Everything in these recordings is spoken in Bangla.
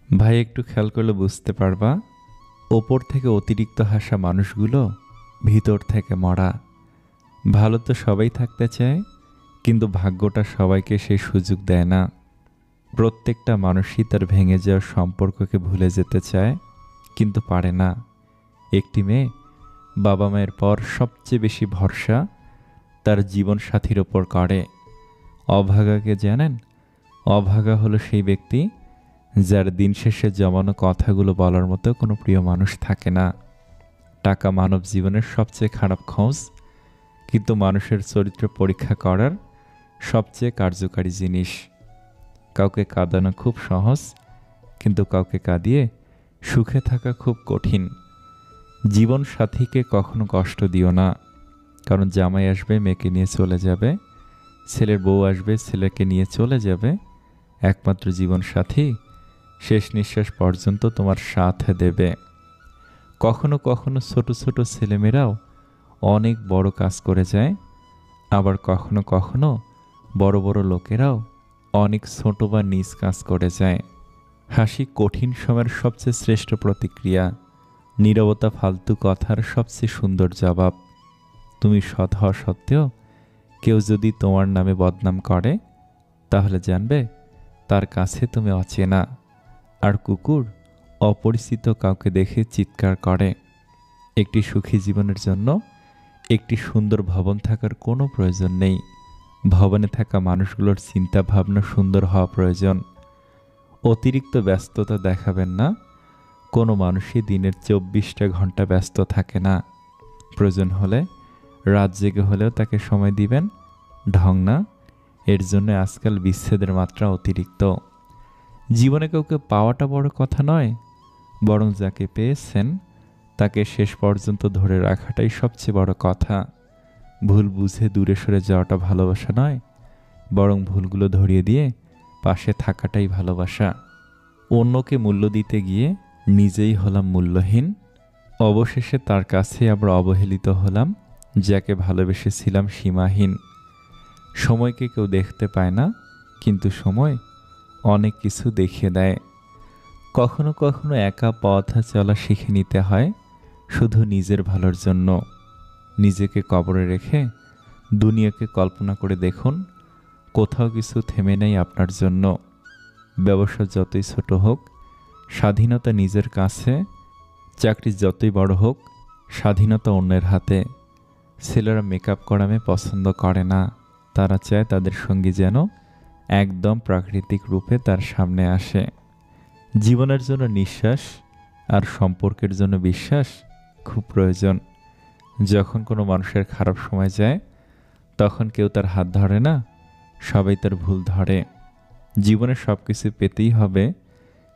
ভাই একটু খেয়াল করলে বুঝতে পারবা, ওপর থেকে অতিরিক্ত হাসা মানুষগুলো ভিতর থেকে মরা। ভালো তো সবাই থাকতে চায়, কিন্তু ভাগ্যটা সবাইকে সেই সুযোগ দেয় না। প্রত্যেকটা মানুষই তার ভেঙে যাওয়া সম্পর্ককে ভুলে যেতে চায়, কিন্তু পারে না। একটি মেয়ে বাবা মায়ের পর সবচেয়ে বেশি ভরসা তার জীবন সাথীর ওপর করে। অভাগাকে জানেন? অভাগা হলো সেই ব্যক্তি যার দিন শেষে জমানো কথাগুলো বলার মতো কোনো প্রিয় মানুষ থাকে না। টাকা মানব জীবনের সবচেয়ে খারাপ খোঁজ, কিন্তু মানুষের চরিত্র পরীক্ষা করার সবচেয়ে কার্যকারী জিনিস। কাউকে কাঁদানো খুব সহজ, কিন্তু কাউকে কাঁদিয়ে সুখে থাকা খুব কঠিন। জীবন সাথীকে কখনো কষ্ট দিও না, কারণ জামাই আসবে মেয়েকে নিয়ে চলে যাবে, ছেলের বউ আসবে ছেলেকে নিয়ে চলে যাবে। একমাত্র জীবন সাথী শেষ নিঃশ্বাস পর্যন্ত তোমার সাথ দেবে। কখনো কখনো ছোট ছোট ছেলেমেয়েরাও অনেক বড় কাজ করে যায়, আবার কখনো কখনো বড় বড় লোকেরাও অনেক ছোট বা নিজ কাজ করে যায়। হাসি কঠিন সময়ের সবচেয়ে শ্রেষ্ঠ প্রতিক্রিয়া। নীরবতা ফালতু কথার সবচেয়ে সুন্দর জবাব। তুমি সৎ হওয়া সত্ত্বেও কেউ যদি তোমার নামে বদনাম করে, তাহলে জানবে তার কাছে তুমি অচেনা। আর কুকুর অপরিচিত কাউকে দেখে চিৎকার করে। একটি সুখী জীবনের জন্য একটি সুন্দর ভবন থাকার কোনো প্রয়োজন নেই, ভবনে থাকা মানুষগুলোর চিন্তা ভাবনা সুন্দর হওয়া প্রয়োজন। অতিরিক্ত ব্যস্ততা দেখাবেন না। কোনো মানুষই দিনের 24টা ঘন্টা ব্যস্ত থাকে না। প্রয়োজন হলে রাত জেগে হলেও তাকে সময় দিবেন, ঢং না। এর জন্য আজকাল বিচ্ছেদের মাত্রা অতিরিক্ত। জীবনে কাউকে পাওয়াটা বড় কথা নয়, বরং যাকে পেয়েছেন তাকে শেষ পর্যন্ত ধরে রাখাটাই সবচেয়ে বড় কথা। ভুল বুঝে দূরে সরে যাওয়াটা ভালোবাসা নয়, বরং ভুলগুলো ধরিয়ে দিয়ে পাশে থাকাটাই ভালোবাসা। অন্যকে মূল্য দিতে গিয়ে নিজেই হলাম মূল্যহীন, অবশেষে তার কাছে আবার অবহেলিত হলাম যাকে ভালোবেসেছিলাম সীমাহীন। সময়কে কেউ দেখতে পায় না, কিন্তু সময় অনেক কিছু দেখিয়ে দেয়। কখনো কখনো একা পথ চলা শিখে নিতে হয়, শুধু নিজের ভালোর জন্য। নিজেকে কবরে রেখে দুনিয়াকে কল্পনা করে দেখুন, কোথাও কিছু থেমে নেই আপনার জন্য। ব্যবসা যতই ছোট হোক, স্বাধীনতা নিজের কাছে। চাকরি যতই বড় হোক, স্বাধীনতা অন্যের হাতে। ছেলেরা মেকআপ করা মেয়ে পছন্দ করে না, তারা চায় তাদের সঙ্গী যেন একদম প্রাকৃতিক রূপে তার সামনে আসে। জীবনের জন্য নিঃশ্বাস আর সম্পর্কের জন্য বিশ্বাস খুব প্রয়োজন। যখন কোনো মানুষের খারাপ সময় যায়, তখন কেউ তার হাত ধরে না, সবাই তার ভুল ধরে। জীবনে সব কিছু পেতেই হবে,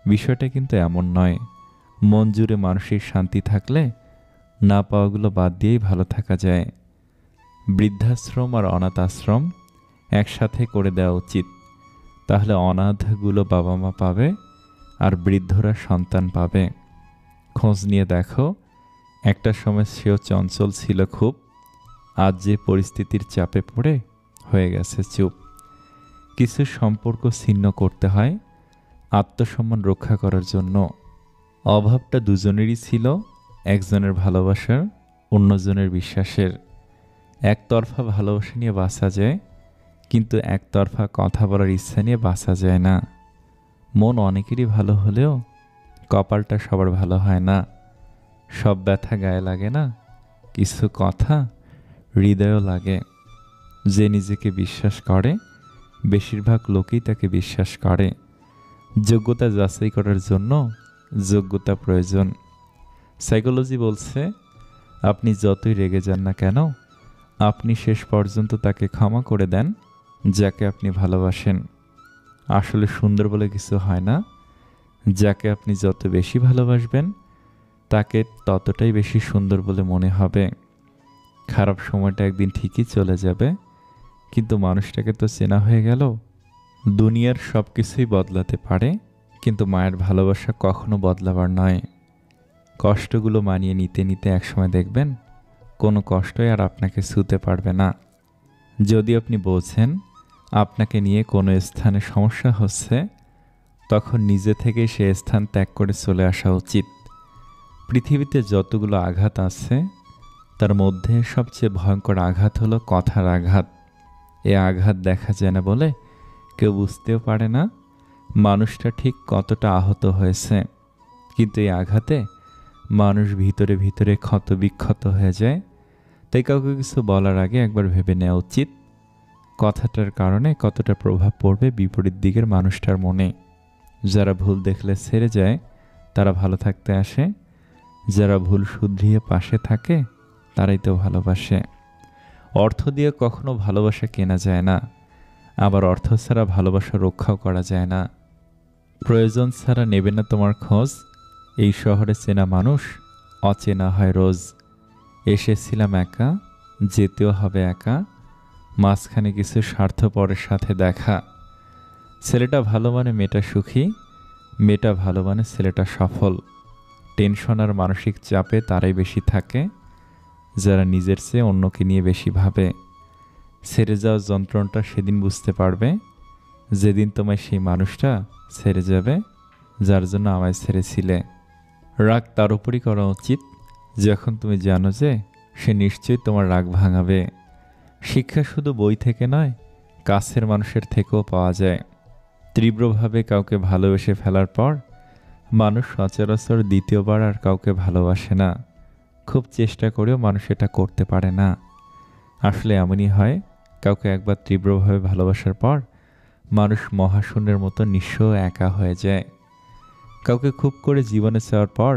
বিষয়টা কিন্তু এমন নয়। মন জুড়ে মানসিক শান্তি থাকলে না পাওয়াগুলো বাদ দিয়েই ভালো থাকা যায়। বৃদ্ধাশ্রম আর অনাথ আশ্রম একসাথে করে দেওয়া উচিত, তাহলে অনাথগুলো বাবা মা পাবে আর বৃদ্ধরা সন্তান পাবে। খোঁজ নিয়ে দেখো, একটা সময় সেও চঞ্চল ছিল খুব, আজ যে পরিস্থিতির চাপে পড়ে হয়ে গেছে চুপ। কিছু সম্পর্ক ছিন্ন করতে হয় আত্মসম্মান রক্ষা করার জন্য। অভাবটা দুজনেরই ছিল, একজনের ভালোবাসার, অন্যজনের বিশ্বাসের। একতরফা ভালোবাসা নিয়ে বাঁচা যায়, কিন্তু একতরফা কথা বলার ইচ্ছা নিয়ে বাঁচা যায় না। মন অনেকেরই ভালো হলেও কপালটা সবার ভালো হয় না। সব ব্যথা গায়ে লাগে না, কিছু কথা হৃদয়ও লাগে। যে নিজেকে বিশ্বাস করে, বেশিরভাগ লোকই তাকে বিশ্বাস করে। যোগ্যতা যাচাই করার জন্য যোগ্যতা প্রয়োজন। সাইকোলজি বলছে, আপনি যতই রেগে যান না কেন, আপনি শেষ পর্যন্ত তাকে ক্ষমা করে দেন যাকে আপনি ভালোবাসেন। আসলে সুন্দর বলে কিছু হয় না, যাকে আপনি যত বেশি ভালোবাসবেন তাকে ততটাই বেশি সুন্দর বলে মনে হবে। খারাপ সময়টা একদিন ঠিকই চলে যাবে, কিন্তু মানুষটাকে তো চেনা হয়ে গেল। দুনিয়ার সব কিছুই বদলাতে পারে, কিন্তু মায়ের ভালোবাসা কখনো বদলাবার নয়। কষ্টগুলো মানিয়ে নিতে নিতে একসময় দেখবেন কোনো কষ্টই আর আপনাকে ছুঁতে পারবে না। যদি আপনি বোঝেন আপনাকে নিয়ে কোনো স্থানে সমস্যা হচ্ছে, তখন নিজে থেকে সে স্থান ত্যাগ করে চলে আসা উচিত। পৃথিবীতে যতগুলো আঘাত আছে তার মধ্যে সবচেয়ে ভয়ঙ্কর আঘাত হলো কথার আঘাত। এ আঘাত দেখা যায় না বলে কেউ বুঝতেও পারে না মানুষটা ঠিক কতটা আহত হয়েছে, কিন্তু এই আঘাতে মানুষ ভিতরে ভিতরে ক্ষতবিক্ষত হয়ে যায়। তাই কাউকে কিছু বলার আগে একবার ভেবে নেওয়া উচিত কথাটার কারণে কতটা প্রভাব পড়বে বিপরীত দিকের মানুষটার মনে। যারা ভুল দেখলে ছেড়ে যায় তারা ভালো থাকতে আসে, যারা ভুল শুধরিয়ে পাশে থাকে তারাই তো ভালোবাসে। অর্থ দিয়ে কখনো ভালোবাসা কেনা যায় না, আবার অর্থ ছাড়া ভালোবাসা রক্ষাও করা যায় না। প্রয়োজন ছাড়া নেবে না তোমার খোঁজ, এই শহরে চেনা মানুষ অচেনা হয় রোজ। এসেছিলাম একা, যেতেও হবে একা, মাঝখানে কিছু স্বার্থপরের সাথে দেখা। ছেলেটা ভালো মানে মেয়েটা সুখী, মেয়েটা ভালো মানে ছেলেটা সফল। টেনশন আর মানসিক চাপে তারাই বেশি থাকে যারা নিজের চেয়ে অন্যকে নিয়ে বেশি ভাবে। ছেড়ে যাওয়ার যন্ত্রণাটা সেদিন বুঝতে পারবে যেদিন তোমায় সেই মানুষটা ছেড়ে যাবে যার জন্য আমায় ছেড়েছিলে। রাগ তার উপরই করা উচিত যখন তুমি জানো যে সে নিশ্চয়ই তোমার রাগ ভাঙাবে। শিক্ষা শুধু বই থেকে নয়, কাছের মানুষের থেকেও পাওয়া যায়। তীব্রভাবে কাউকে ভালোবেসে ফেলার পর মানুষ সচরাচর দ্বিতীয়বার আর কাউকে ভালোবাসে না। খুব চেষ্টা করেও মানুষ এটা করতে পারে না। আসলে এমনই হয়, কাউকে একবার তীব্রভাবে ভালোবাসার পর মানুষ মহাশূন্যের মতো নিঃস্ব একা হয়ে যায়। কাউকে খুব করে জীবনে চাওয়ার পর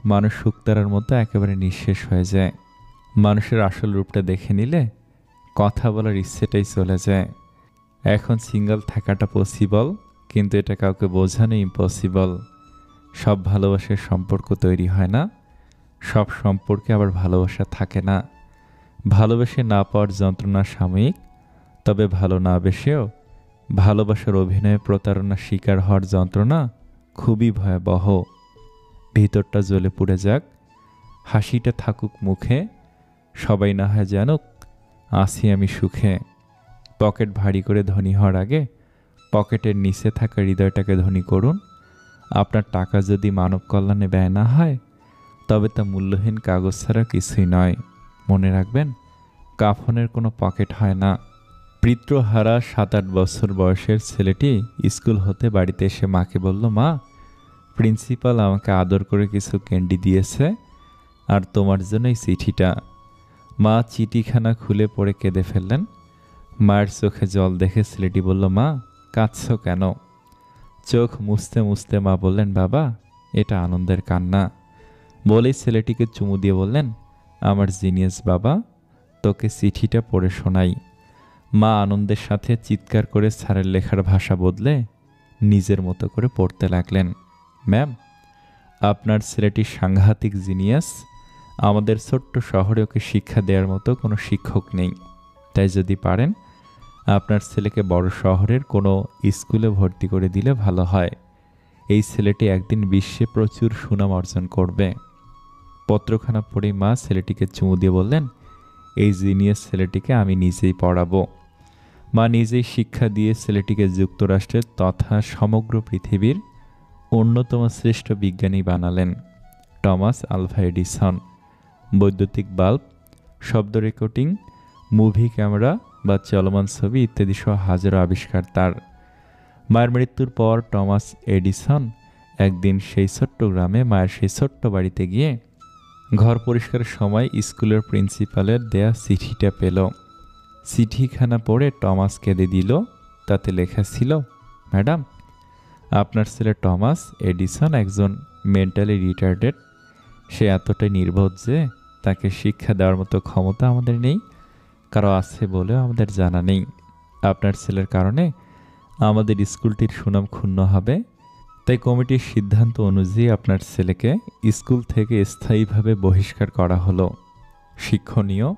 মানুষ শুকতারার মতো একেবারে নিঃশেষ হয়ে যায়। মানুষের আসল রূপটা দেখে নিলে কথা বলার ইচ্ছেটাই চলে যায়। এখন সিঙ্গেল থাকাটা পসিবল, কিন্তু এটা কাউকে বোঝানো ইম্পসিবল। সব ভালোবাসার সম্পর্ক তৈরি হয় না, সব সম্পর্কে আবার ভালোবাসা থাকে না। ভালোবেসে না পাওয়ার যন্ত্রণা সাময়িক, তবে ভালো না বেসেও ভালোবাসার অভিনয়ে প্রতারণা শিকার হওয়ার যন্ত্রণা খুবই ভয়াবহ। ভিতরটা জ্বলে পুড়ে যাক, হাসিটা থাকুক মুখে, সবাই না হয় জানুক আছি আমি সুখে। পকেট ভারী করে ধনী হওয়ার আগে পকেটের নিচে থাকা হৃদয়টাকে ধনী করুন। আপনার টাকা যদি মানব কল্যাণে ব্যয় না হয় তবে তা মূল্যহীন কাগজ ছাড়া কিছুই নয়। মনে রাখবেন, কাফনের কোনো পকেট হয় না। পিতৃহারা 7-8 বছর বয়সের ছেলেটি স্কুল হতে বাড়িতে এসে মাকে বলল, মা, প্রিন্সিপাল আমাকে আদর করে কিছু ক্যান্ডি দিয়েছে আর তোমার জন্য এই চিঠিটা। মা চিঠিখানা খুলে পড়ে কেঁদে ফেললেন। মায়ের চোখে জল দেখে ছেলেটি বলল, মা, কাঁদছ কেন? চোখ মুছতে মুছতে মা বললেন, বাবা, এটা আনন্দের কান্না। বলেই ছেলেটিকে চুমু দিয়ে বললেন, আমার জিনিয়াস বাবা, তোকে চিঠিটা পড়ে শোনাই। মা আনন্দের সাথে চিৎকার করে স্যারের লেখার ভাষা বদলে নিজের মতো করে পড়তে লাগলেন। ম্যাম, আপনার ছেলেটি সাংঘাতিক জিনিয়াস। আমাদের ছোট্ট শহরে ওকে শিক্ষা দেওয়ার মতো কোনো শিক্ষক নেই। তাই যদি পারেন আপনার ছেলেকে বড় শহরের কোনো স্কুলে ভর্তি করে দিলে ভালো হয়। এই ছেলেটি একদিন বিশ্বে প্রচুর সুনাম অর্জন করবে। পত্রখানা পড়েই মা ছেলেটিকে চুমু দিয়ে বললেন, এই জিনিয়াস ছেলেটিকে আমি নিজেই পড়াবো। মা নিজেই শিক্ষা দিয়ে ছেলেটিকে যুক্তরাষ্ট্রের তথা সমগ্র পৃথিবীর অন্যতম শ্রেষ্ঠ বিজ্ঞানী বানালেন। Thomas Alva Edison. বৈদ্যুতিক বাল্ব, শব্দ রেকর্ডিং, মুভি ক্যামেরা বা চলমান ছবি ইত্যাদি সহ হাজারো আবিষ্কার তার। মায়ের মৃত্যুর পর টমাস এডিসন একদিন সেই ছোট্ট গ্রামে মায়ের সেই ছোট্ট বাড়িতে গিয়ে ঘর পরিষ্কারের সময় স্কুলের প্রিন্সিপালের দেয়া চিঠিটা পেল। চিঠিখানা পড়ে টমাস কেঁদে দিল। তাতে লেখা ছিল, ম্যাডাম, আপনার ছেলে টমাস এডিসন একজন মেন্টালি রিটার্ডেড। সে এতটাই নির্বোধ যে তাকে শিক্ষা দেওয়ার মতো ক্ষমতা আমাদের নেই, কারো আছে বলেও আমাদের জানা নেই। আপনার ছেলের কারণে আমাদের স্কুলটির সুনাম ক্ষুণ্ণ হবে। তাই কমিটির সিদ্ধান্ত অনুযায়ী আপনার ছেলেকে স্কুল থেকে স্থায়ীভাবে বহিষ্কার করা হলো। শিক্ষণীয়,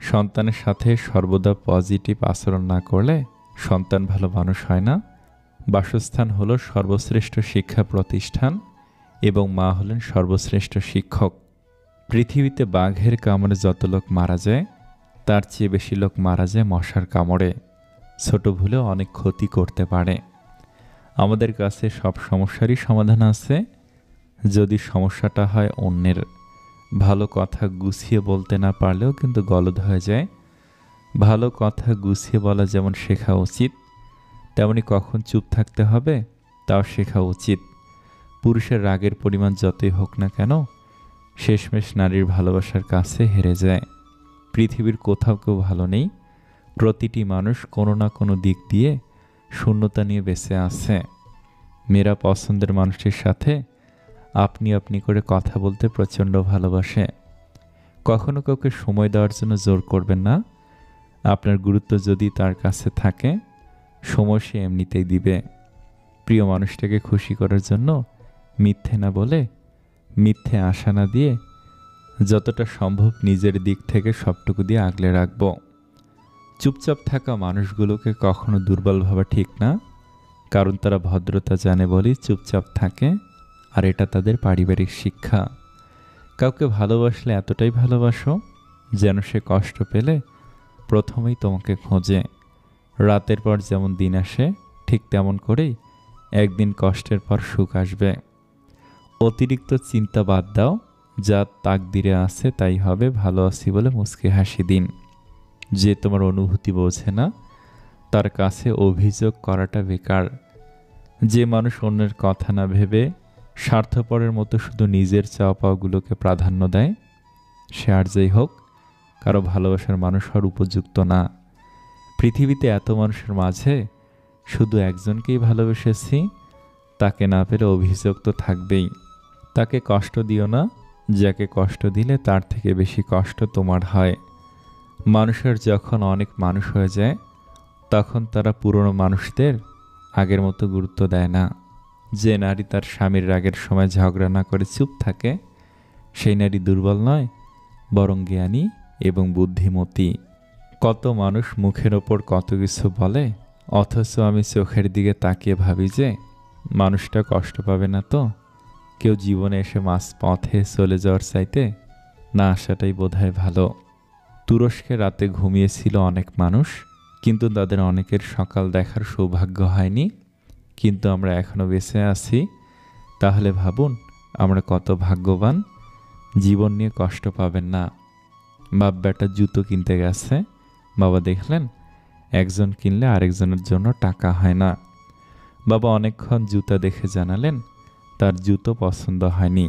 সন্তানের সাথে সর্বদা পজিটিভ আচরণ না করলে সন্তান ভালো মানুষ হয় না। বাসস্থান হলো সর্বশ্রেষ্ঠ শিক্ষা প্রতিষ্ঠান এবং মা হলেন সর্বশ্রেষ্ঠ শিক্ষক। পৃথিবীতে বাঘের কামড়ে যত লোক মারা যায় তার চেয়ে বেশি লোক মারা যায় মশার কামড়ে। ছোট ভুলেও অনেক ক্ষতি করতে পারে। আমাদের কাছে সব সমস্যারই সমাধান আছে, যদি সমস্যাটা হয় অন্যের। ভালো কথা গুছিয়ে বলতে না পারলেও কিন্তু গলদ হয়ে যায়। ভালো কথা গুছিয়ে বলা যেমন শেখা উচিত, তেমনি কখন চুপ থাকতে হবে তাও শেখা উচিত। পুরুষের রাগের পরিমাণ যতই হোক না কেন, শেষমেশ নারীর ভালোবাসার কাছে হেরে যায়। পৃথিবীর কোথাও কেউ ভালো নেই, প্রতিটি মানুষ কোনো না কোনো দিক দিয়ে শূন্যতা নিয়ে বেঁচে আছে। মেয়েরা পছন্দের মানুষের সাথে আপনি আপনি করে কথা বলতে প্রচণ্ড ভালোবাসে। কখনো কাউকে সময় দেওয়ার জন্য জোর করবেন না। আপনার গুরুত্ব যদি তার কাছে থাকে, সময় সে এমনিতেই দিবে। প্রিয় মানুষটাকে খুশি করার জন্য মিথ্যে না বলে, মিথ্যে আশা না দিয়ে, যতটা সম্ভব নিজের দিক থেকে সবটুকু দিয়ে আগলে রাখব। চুপচাপ থাকা মানুষগুলোকে কখনো দুর্বল ভাবা ঠিক না, কারণ তারা ভদ্রতা জানে বলেই চুপচাপ থাকে, আর এটা তাদের পারিবারিক শিক্ষা। কাউকে ভালোবাসলে এতটাই ভালোবাসো যেন সে কষ্ট পেলে প্রথমেই তোমাকে খোঁজে। রাতের পর যেমন দিন আসে, ঠিক তেমন করেই একদিন কষ্টের পর সুখ আসবে। অতিরিক্ত চিন্তা বাদ দাও, যা তাকদিরে আছে তাই হবে। ভালো আছি বলে মুচকি হাসি দিন। যে তোমার অনুভূতি বোঝে না, তার কাছে অভিযোগ করাটা বেকার। যে মানুষ অন্যের কথা না ভেবে স্বার্থপরের মতো শুধু নিজের চাওয়া পাওয়াগুলোকে প্রাধান্য দেয়, সে আর যেই হোক কারো ভালোবাসার মানুষ হওয়ার উপযুক্ত না। পৃথিবীতে এত মানুষের মাঝে শুধু একজনকেই ভালোবেসেছি, তাকে না পেলে অভিযোগ তো থাকবেই। তাকে কষ্ট দিও না, যাকে কষ্ট দিলে তার থেকে বেশি কষ্ট তোমার হয়। মানুষের যখন অনেক মানুষ হয়ে যায়, তখন তারা পুরনো মানুষদের আগের মতো গুরুত্ব দেয় না। যে নারী তার স্বামীর রাগের সময় ঝগড়া না করে চুপ থাকে, সেই নারী দুর্বল নয়, বরং জ্ঞানী এবং বুদ্ধিমতী। কত মানুষ মুখের ওপর কত কিছু বলে, অথচ আমি চোখের দিকে তাকিয়ে ভাবি যে মানুষটা কষ্ট পাবে না তো। কেউ জীবনে এসে মাঝ পথে চলে যাওয়ার চাইতে না আসাটাই বোধহয় ভালো। তুরস্কে রাতে ঘুমিয়েছিল অনেক মানুষ, কিন্তু তাদের অনেকের সকাল দেখার সৌভাগ্য হয়নি। কিন্তু আমরা এখনো বেঁচে আছি, তাহলে ভাবুন আমরা কত ভাগ্যবান। জীবন নিয়ে কষ্ট পাবেন না। বাপ বেটা জুতো কিনতে গেছে, বাবা দেখলেন একজন কিনলে আরেকজনের জন্য টাকা হয় না। বাবা অনেকক্ষণ জুতা দেখে জানালেন তার জুতো পছন্দ হয়নি।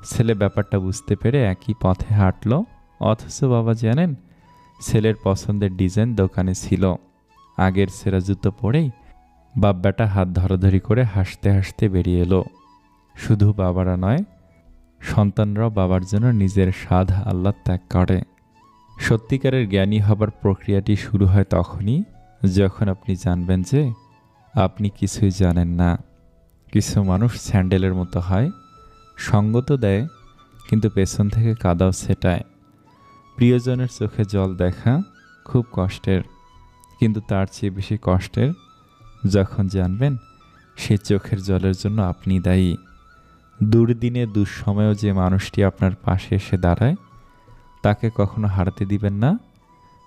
ছেলে ব্যাপারটা বুঝতে পেরে একই পথে হাঁটল, অথচ বাবা জানেন ছেলের পছন্দের ডিজাইন দোকানে ছিল। আগের ছেঁড়া জুতো পরেই বাপ বেটা হাত ধরাধরি করে হাসতে হাসতে বেরিয়ে এলো। শুধু বাবারা নয়, সন্তানরাও বাবার জন্য নিজের স্বাদ আহ্লাদ ত্যাগ করে। সত্যিকারের জ্ঞানী হবার প্রক্রিয়াটি শুরু হয় তখনই যখন আপনি জানবেন যে আপনি কিছুই জানেন না। কিছু মানুষ স্যান্ডেলের মতো হয়, সঙ্গ তো দেয় কিন্তু পেছন থেকে কাদাও ছেটায়। প্রিয়জনের চোখে জল দেখা খুব কষ্টের, কিন্তু তার চেয়ে বেশি কষ্টের যখন জানবেন সে চোখের জলের জন্য আপনি দায়ী। দুর্দিনে দুঃসময়েও যে মানুষটি আপনার পাশে এসে দাঁড়ায়, তাকে কখনো হারাতে দিবেন না।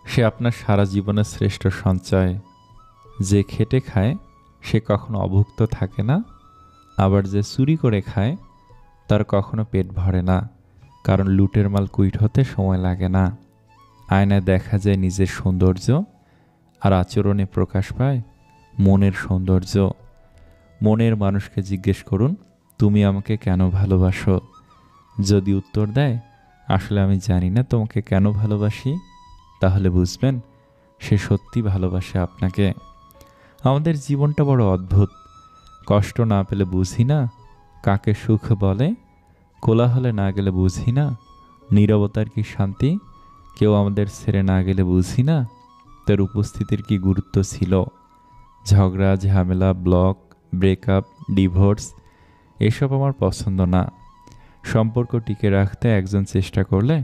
সে আপনার সারা জীবনের শ্রেষ্ঠ সঞ্চয়। যে খেটে খায় সে কখনো অভুক্ত থাকে না, আবার যে চুরি করে খায় তার কখনো পেট ভরে না, কারণ লুটের মাল কুইট হতে সময় লাগে না। আয়নায় দেখা যায় নিজের সৌন্দর্য, আর আচরণে প্রকাশ পায় মনের সৌন্দর্য। মনের মানুষকে জিজ্ঞেস করুন, তুমি আমাকে কেন ভালোবাসো? যদি উত্তর দেয় আসলে আমি জানি না তোমাকে কেন ভালোবাসি, তাহলে বুঝবেন সে সত্যি ভালোবাসে আপনাকে। আমাদের জীবনটা বড় অদ্ভুত। কষ্ট না পেলে বুঝি না কাকে সুখ বলে, কোলাহলে না গেলে বুঝি না নীরবতার কি শান্তি, কেউ আমাদের ছেড়ে না গেলে বুঝি না তার উপস্থিতির কি গুরুত্ব ছিল। ঝগড়া, ঝামেলা, ব্লক, ব্রেকআপ, ডিভোর্স এসব আমার পছন্দ না। সম্পর্ক টিকে রাখতে একজন চেষ্টা করলে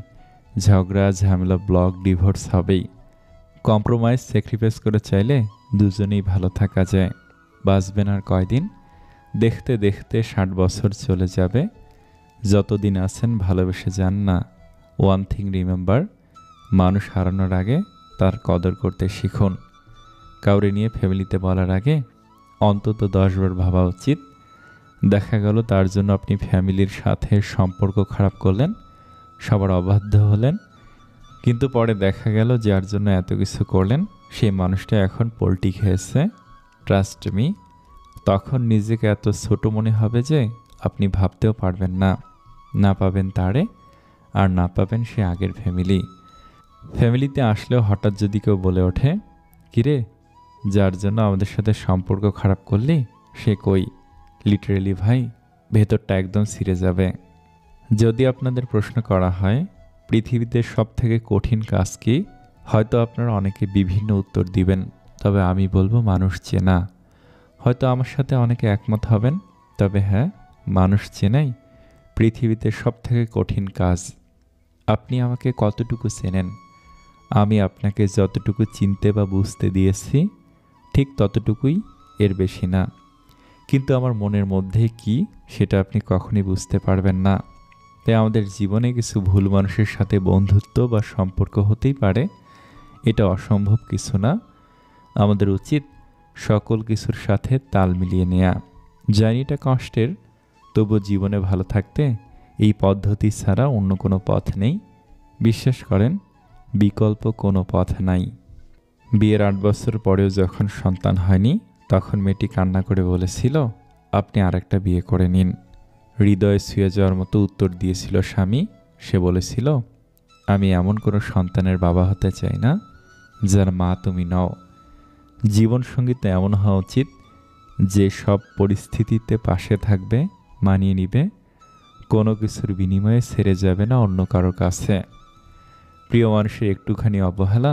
ঝগড়া, ঝামেলা, ব্লক, ডিভোর্স হবেই। কম্প্রোমাইজ, স্যাক্রিফাইস করে চাইলে দুজনেই ভালো থাকা যায়। বাঁচবেন আর কয়দিন? দেখতে দেখতে 60 বছর চলে যাবে। যতদিন আছেন ভালোবেসে যান না। ওয়ান থিং রিমেম্বার, মানুষ হারানোর আগে তার কদর করতে শিখুন। কাউরে নিয়ে ফ্যামিলিতে বলার আগে অন্তত 10 বার ভাবা উচিত। দেখা গেল তার জন্য আপনি ফ্যামিলির সাথে সম্পর্ক খারাপ করলেন, সবার অবাধ্য হলেন, কিন্তু পরে দেখা গেল যার জন্য এত কিছু করলেন সেই মানুষটা এখন পল্টি খেয়েছে। ট্রাস্ট মি, তখন নিজেকে এত ছোট মনে হবে যে আপনি ভাবতেও পারবেন না। না পাবেন তারে, আর না পাবেন সে আগের ফ্যামিলিতে আসলেও হঠাৎ যদি কেউ বলে ওঠে, কিরে, যার জন্য আমাদের সাথে সম্পর্ক খারাপ করলি সে কই, লিটারেলি ভাই ভেতরটা একদম ছিঁড়ে যাবে। যদি আপনাদের প্রশ্ন করা হয় পৃথিবীতে সবথেকে কঠিন কাজ কি, হয়তো আপনারা অনেকে বিভিন্ন উত্তর দিবেন, তবে আমি বলবো মানুষ চেনা। হয়তো আমার সাথে অনেকে একমত হবেন, তবে হ্যাঁ, মানুষ চেনাই পৃথিবীতে সবথেকে কঠিন কাজ। আপনি আমাকে কতটুকু চেনেন, আমি আপনাকে যতটুকু চিনতে বা বুঝতে দিয়েছি ঠিক ততটুকুই, এর বেশি না। কিন্তু আমার মনের মধ্যে কি সেটা আপনি কখনই বুঝতে পারবেন না। তাই আমাদের জীবনে কিছু ভুল মানুষের সাথে বন্ধুত্ব বা সম্পর্ক হতেই পারে, এটা অসম্ভব কিছু না। আমাদের উচিত সকল কিছুর সাথে তাল মিলিয়ে নেয়া। জানি এটা কষ্টের, তবু জীবনে ভালো থাকতে এই পদ্ধতি ছাড়া অন্য কোনো পথ নেই। বিশ্বাস করেন, বিকল্প কোনো পথ নাই। বিয়ের 8 বছর পরেও যখন সন্তান হয়নি তখন মেয়েটি কান্না করে বলেছিল, আপনি আরেকটা বিয়ে করে নিন। হৃদয়ে ছুঁয়ে যাওয়ার মতো উত্তর দিয়েছিল স্বামী। সে বলেছিল, আমি এমন কোনো সন্তানের বাবা হতে চাই না যার মা তুমি নও। জীবনসঙ্গী তো এমন হওয়া উচিত যে সব পরিস্থিতিতে পাশে থাকবে, মানিয়ে নিবে, কোনো কিছুর বিনিময়ে ছেড়ে যাবে না অন্য কারো কাছে। প্রিয় মানুষের একটুখানি অবহেলা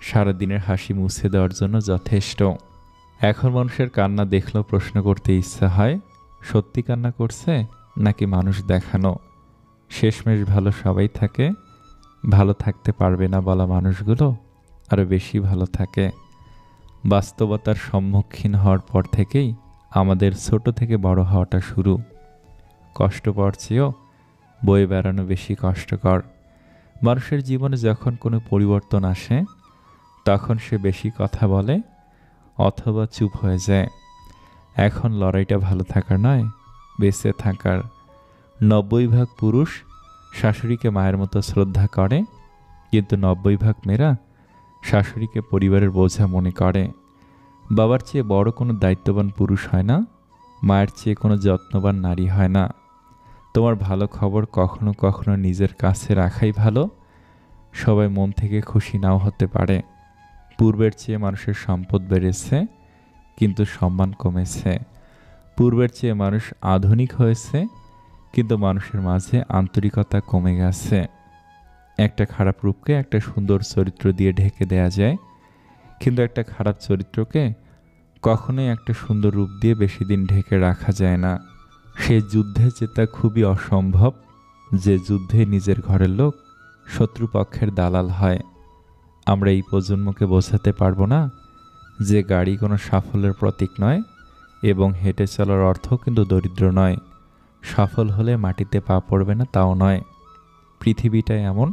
সারাদিনের হাসি মুছে দেওয়ার জন্য যথেষ্ট। এখন মানুষের কান্না দেখলেও প্রশ্ন করতে ইচ্ছা হয়, সত্যি কান্না করছে নাকি মানুষ দেখানো। শেষমেশ ভালো সবাই থাকে, ভালো থাকতে পারবে না বলা মানুষগুলো আরও বেশি ভালো থাকে। বাস্তবতার সম্মুখীন হওয়ার পর থেকেই আমাদের ছোট থেকে বড় হওয়াটা শুরু। কষ্ট পাওয়ার চেয়েও বয়ে বেড়ানো বেশি কষ্টকর। মানুষের জীবনে যখন কোনো পরিবর্তন আসে তখন সে বেশি কথা বলে অথবা চুপ হয়ে যায়। এখন লড়াইটা ভালো থাকার নয়, বেঁচে থাকার। 90% পুরুষ শাশুড়িকে মায়ের মতো শ্রদ্ধা করে, কিন্তু 90% মেয়েরা শাশুড়িকে পরিবারের বোঝা মনে করে। বাবার চেয়ে বড় কোনো দায়িত্ববান পুরুষ হয় না, মায়ের চেয়ে কোনো যত্নবান নারী হয় না। তোমার ভালো খবর কখনো কখনো নিজের কাছে রাখাই ভালো। সবাই মন থেকে খুশি নাও হতে পারে। পূর্বের চেয়ে মানুষের সম্পদ বেড়েছে, কিন্তু সম্মান কমেছে। পূর্বের চেয়ে মানুষ আধুনিক হয়েছে, কিন্তু মানুষের মাঝে আন্তরিকতা কমে গেছে। একটা খারাপ রূপকে একটা সুন্দর চরিত্র দিয়ে ঢেকে দেয়া যায়, কিন্তু একটা খারাপ চরিত্রকে কখনোই একটা সুন্দর রূপ দিয়ে বেশি দিন ঢেকে রাখা যায় না। সে যুদ্ধে জেতা খুবই অসম্ভব, যে যুদ্ধে নিজের ঘরের লোক শত্রুপক্ষের দালাল হয়। আমরা এই প্রজন্মকে বোঝাতে পারবো না যে গাড়ি কোনো সাফল্যের প্রতীক নয়, এবং হেঁটে চলার অর্থ কিন্তু দরিদ্র নয়। সফল হলে মাটিতে পা পড়বে না তাও নয়। পৃথিবীটা এমন,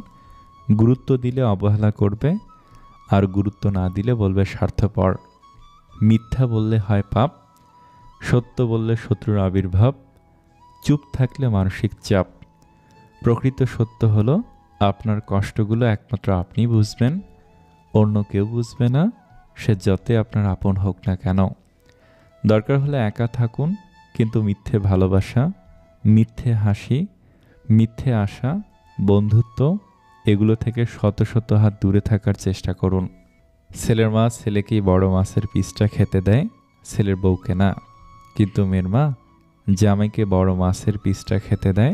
গুরুত্ব দিলে অবহেলা করবে, আর গুরুত্ব না দিলে বলবে স্বার্থপর। মিথ্যা বললে হয় পাপ, সত্য বললে শত্রুর আবির্ভাব, চুপ থাকলে মানসিক চাপ। প্রকৃত সত্য হলো আপনার কষ্টগুলো একমাত্র আপনি বুঝবেন, অন্য কেউ বুঝবে না, সে যতই আপনার আপন হোক না কেন। দরকার হলে একা থাকুন, কিন্তু মিথ্যে ভালোবাসা, মিথ্যে হাসি, মিথ্যে আশা, বন্ধুত্ব, এগুলো থেকে শত শত হাত দূরে থাকার চেষ্টা করুন। ছেলের মা ছেলেকেই বড় মাছের পিসটা খেতে দেয়, ছেলের বউকে না। কিন্তু মেয়ের মা জামাইকে বড় মাছের পিসটা খেতে দেয়,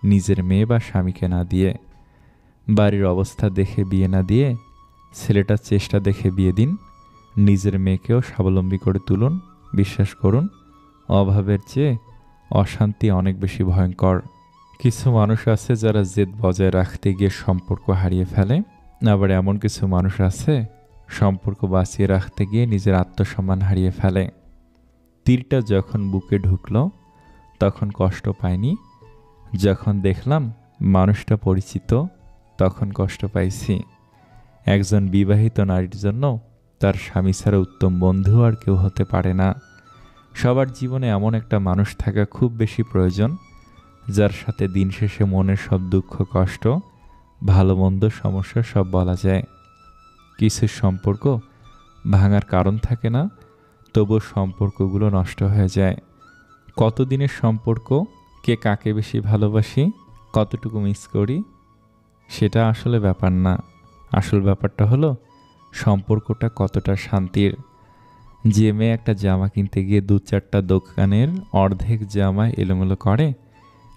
নিজের মেয়ে বা স্বামীকে না দিয়ে। বাড়ির অবস্থা দেখে বিয়ে না দিয়ে ছেলেটার চেষ্টা দেখে বিয়ে দিন। নিজের মেয়েকেও স্বাবলম্বী করে তুলুন। বিশ্বাস করুন, অভাবের চেয়ে অশান্তি অনেক বেশি ভয়ঙ্কর। কিছু মানুষ আছে যারা জেদ বজায় রাখতে গিয়ে সম্পর্ক হারিয়ে ফেলে, আবার এমন কিছু মানুষ আছে সম্পর্ক বাঁচিয়ে রাখতে গিয়ে নিজের আত্মসম্মান হারিয়ে ফেলে। তীরটা যখন বুকে ঢুকলো তখন কষ্ট পাইনি, যখন দেখলাম মানুষটা পরিচিত তখন কষ্ট পাইছি। একজন বিবাহিত নারীর জন্য তার স্বামী ছাড়া উত্তম বন্ধু আর কেউ হতে পারে না। সবার জীবনে এমন একটা মানুষ থাকা খুব বেশি প্রয়োজন, যার সাথে দিন শেষে মনের সব দুঃখ কষ্ট, ভালো মন্দ সমস্যা সব বলা যায়। কিছু সম্পর্ক ভাঙার কারণ থাকে না, তবুও সম্পর্কগুলো নষ্ট হয়ে যায়। কতদিনের সম্পর্ক, কে কাকে বেশি ভালোবাসি, কতটুকু মিস করি, সেটা আসলে ব্যাপার না। আসল ব্যাপারটা হলো সম্পর্কটা কতটা শান্তির। যে মেয়ে একটা জামা কিনতে গিয়ে 2-4টা দোকানের অর্ধেক জামা এলোমেলো করে,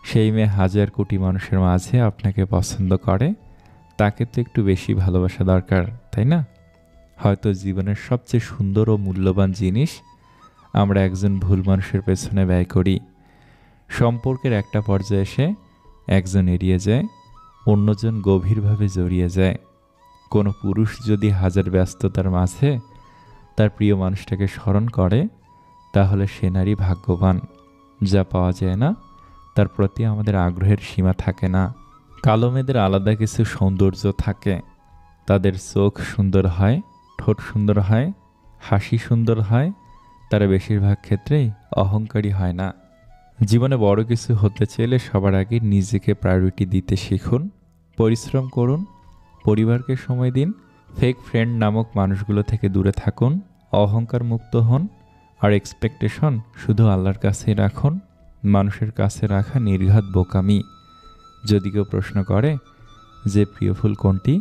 সেই মেয়ে হাজার কোটি মানুষের মাঝে আপনাকে পছন্দ করে, তাকে তো একটু বেশি ভালোবাসা দরকার, তাই না? হয়তো জীবনের সবচেয়ে সুন্দর ও মূল্যবান জিনিস আমরা একজন ভুল মানুষের পেছনে ব্যয় করি। সম্পর্কের একটা পর্যায়ে এসে একজন এড়িয়ে যায়, অন্যজন গভীরভাবে জড়িয়ে যায়। কোনো পুরুষ যদি হাজার ব্যস্ততার মাঝে তার প্রিয় মানুষটাকে স্মরণ করে, তাহলে সে নারী ভাগ্যবান। যা পাওয়া যায় না তার প্রতি আমাদের আগ্রহের সীমা থাকে না। কালো মেয়েদের আলাদা কিছু সৌন্দর্য থাকে। তাদের চোখ সুন্দর হয়, ঠোঁট সুন্দর হয়, হাসি সুন্দর হয়। তারা বেশিরভাগ ক্ষেত্রেই অহংকারী হয় না। জীবনে বড় কিছু হতে চাইলে সবার আগে নিজেকে প্রায়োরিটি দিতে শিখুন, পরিশ্রম করুন, পরিবারকে সময় দিন, ফেক ফ্রেন্ড নামক মানুষগুলো থেকে দূরে থাকুন, অহংকার মুক্ত হন, আর এক্সপেকটেশন শুধু আল্লাহর কাছেই রাখুন। মানুষের কাছে রাখা নির্ঘাত বোকামি। যদি কেউ প্রশ্ন করে যে প্রিয় ফুল কোনটি,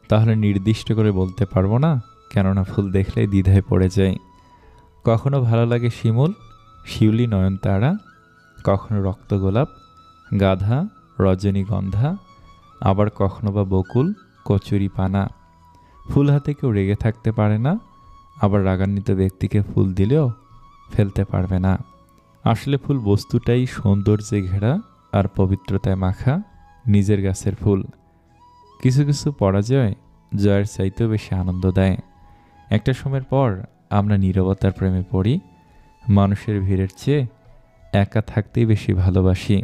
তাহলে নির্দিষ্ট করে বলতে পারবো না, কেননা ফুল দেখলেই দ্বিধায় পড়ে যায়। কখনো ভালো লাগে শিমুল, শিউলি, নয়নতারা, কখনো রক্তগোলাপ, গাধা, রজনীগন্ধা, আবার কখনো বা বকুল, কচুরি পানা। ফুল হাতে কেউ রেগে থাকতে পারে না, আবার রাগান্বিত ব্যক্তিকে ফুল দিলেও ফেলতে পারবে না। আসলে ফুল বস্তুটাই সৌন্দর্যে ঘেরা আর পবিত্রতায় মাখা নিজের গাছের ফুল। কিছু কিছু পরাজয় জয়ের চাইতেও বেশি আনন্দ দেয়। একটা সময়ের পর আমরা নীরবতার প্রেমে পড়ি, মানুষের ভিড়ের চেয়ে একা থাকতেই বেশি ভালোবাসি।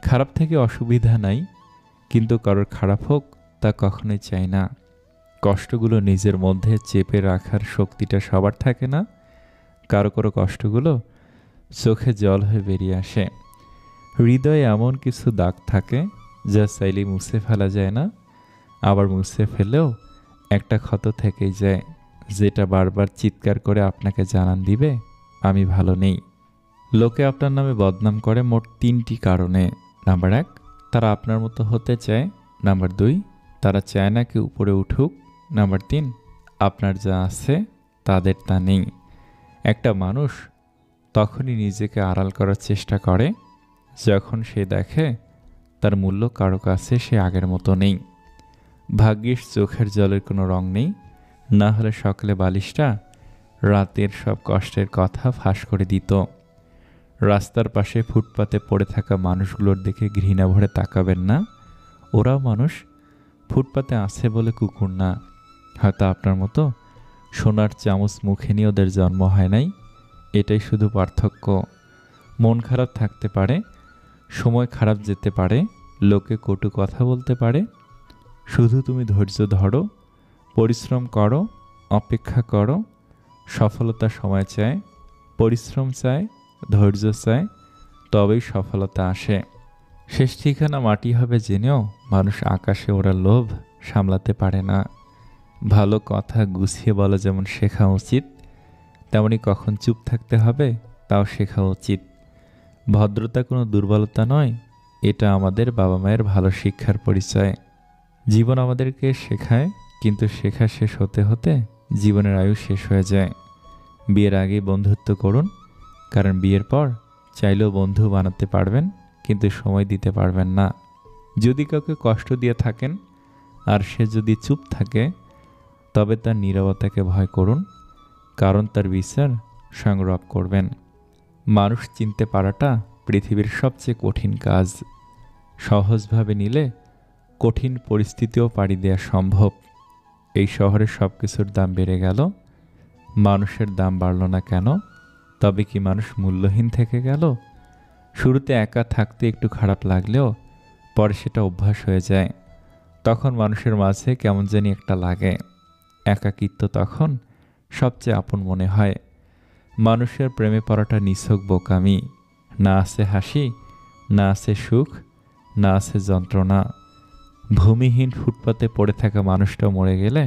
খারাপ থেকে অসুবিধা নাই, কিন্তু কারোর খারাপ হোক তা কখনোই চাই না। কষ্টগুলো নিজের মধ্যে চেপে রাখার শক্তিটা সবার থাকে না। কারো কারো কষ্টগুলো চোখে জল হয়ে বেরিয়ে আসে। হৃদয়ে এমন কিছু দাগ থাকে যা চাইলে মুছে ফেলা যায় না, আবার মুছে ফেলেও একটা ক্ষত থেকেই যায়, যেটা বারবার চিৎকার করে আপনাকে জানান দিবে আমি ভালো নেই। লোকে আপনার নামে বদনাম করে মোট 3টি কারণে। নাম্বার 1, তারা আপনার মতো হতে চায়। নাম্বার 2, তারা চায় না কেউ উপরে উঠুক। নাম্বার 3, আপনার যা আছে তাদের তা নেই। একটা মানুষ তখনই নিজেকে আড়াল করার চেষ্টা করে যখন সে দেখে তার মূল্য কারো কাছে সে আগের মতো নেই। ভাগ্যিস চোখের জলের কোনো রং নেই, না হলে সকালে বালিশটা রাতের সব কষ্টের কথা ফাঁস করে দিত। রাস্তার পাশে ফুটপাতে পড়ে থাকা মানুষগুলোর দিকে ঘৃণা ভরে তাকাবেন না। ওরাও মানুষ, ফুটপাতে আছে বলে কুকুর না। হয়তো আপনার মতো সোনার চামচ মুখে নিয়ে ওদের জন্ম হয় নাই, এটাই শুধু পার্থক্য। মন খারাপ থাকতে পারে, সময় খারাপ যেতে পারে, লোকে কটু কথা বলতে পারে, শুধু তুমি ধৈর্য ধরো, পরিশ্রম করো, অপেক্ষা করো। সফলতা সময় চায়, পরিশ্রম চায়, ধৈর্য চায়, তবেই সফলতা আসে। শেষ ঠিকানা মাটি হবে জেনেও মানুষ আকাশে ওড়ার লোভ সামলাতে পারে না। ভালো কথা গুছিয়ে বলা যেমন শেখা উচিত, তেমনি কখন চুপ থাকতে হবে তাও শেখা উচিত। ভদ্রতা কোনো দুর্বলতা নয়, এটা আমাদের বাবা মায়ের ভালো শিক্ষার পরিচয়। জীবন আমাদেরকে শেখায়, কিন্তু শেখা শেষ হতে হতে জীবনের আয়ু শেষ হয়ে যায়। বিয়ের আগেই বন্ধুত্ব করুন, কারণ বিয়ের পর চাইলেও বন্ধু বানাতে পারবেন, কিন্তু সময় দিতে পারবেন না। যদি কাউকে কষ্ট দিয়ে থাকেন আর সে যদি চুপ থাকে, তবে তার নীরবতাকে ভয় করুন, কারণ তার বিচার স্বয়ং রব করবেন। মানুষ চিনতে পারাটা পৃথিবীর সবচেয়ে কঠিন কাজ। সহজভাবে নিলে কঠিন পরিস্থিতিও পাড়ি দেওয়া সম্ভব। এই শহরে সব কিছুর দাম বেড়ে গেল, মানুষের দাম বাড়ল না কেন? তবে কি মানুষ মূল্যহীন থেকে গেল? শুরুতে একা থাকতে একটু খারাপ লাগলেও পরে সেটা অভ্যাস হয়ে যায়। তখন মানুষের মাঝে কেমন জানি একটা লাগে। একাকিত্ব তখন সবচেয়ে আপন মনে হয়। মানুষের প্রেমে পড়াটা নিছক বোকামি। না আছে হাসি, না আছে সুখ, না আছে যন্ত্রণা। ভূমিহীন ফুটপাতে পড়ে থাকা মানুষটা মরে গেলে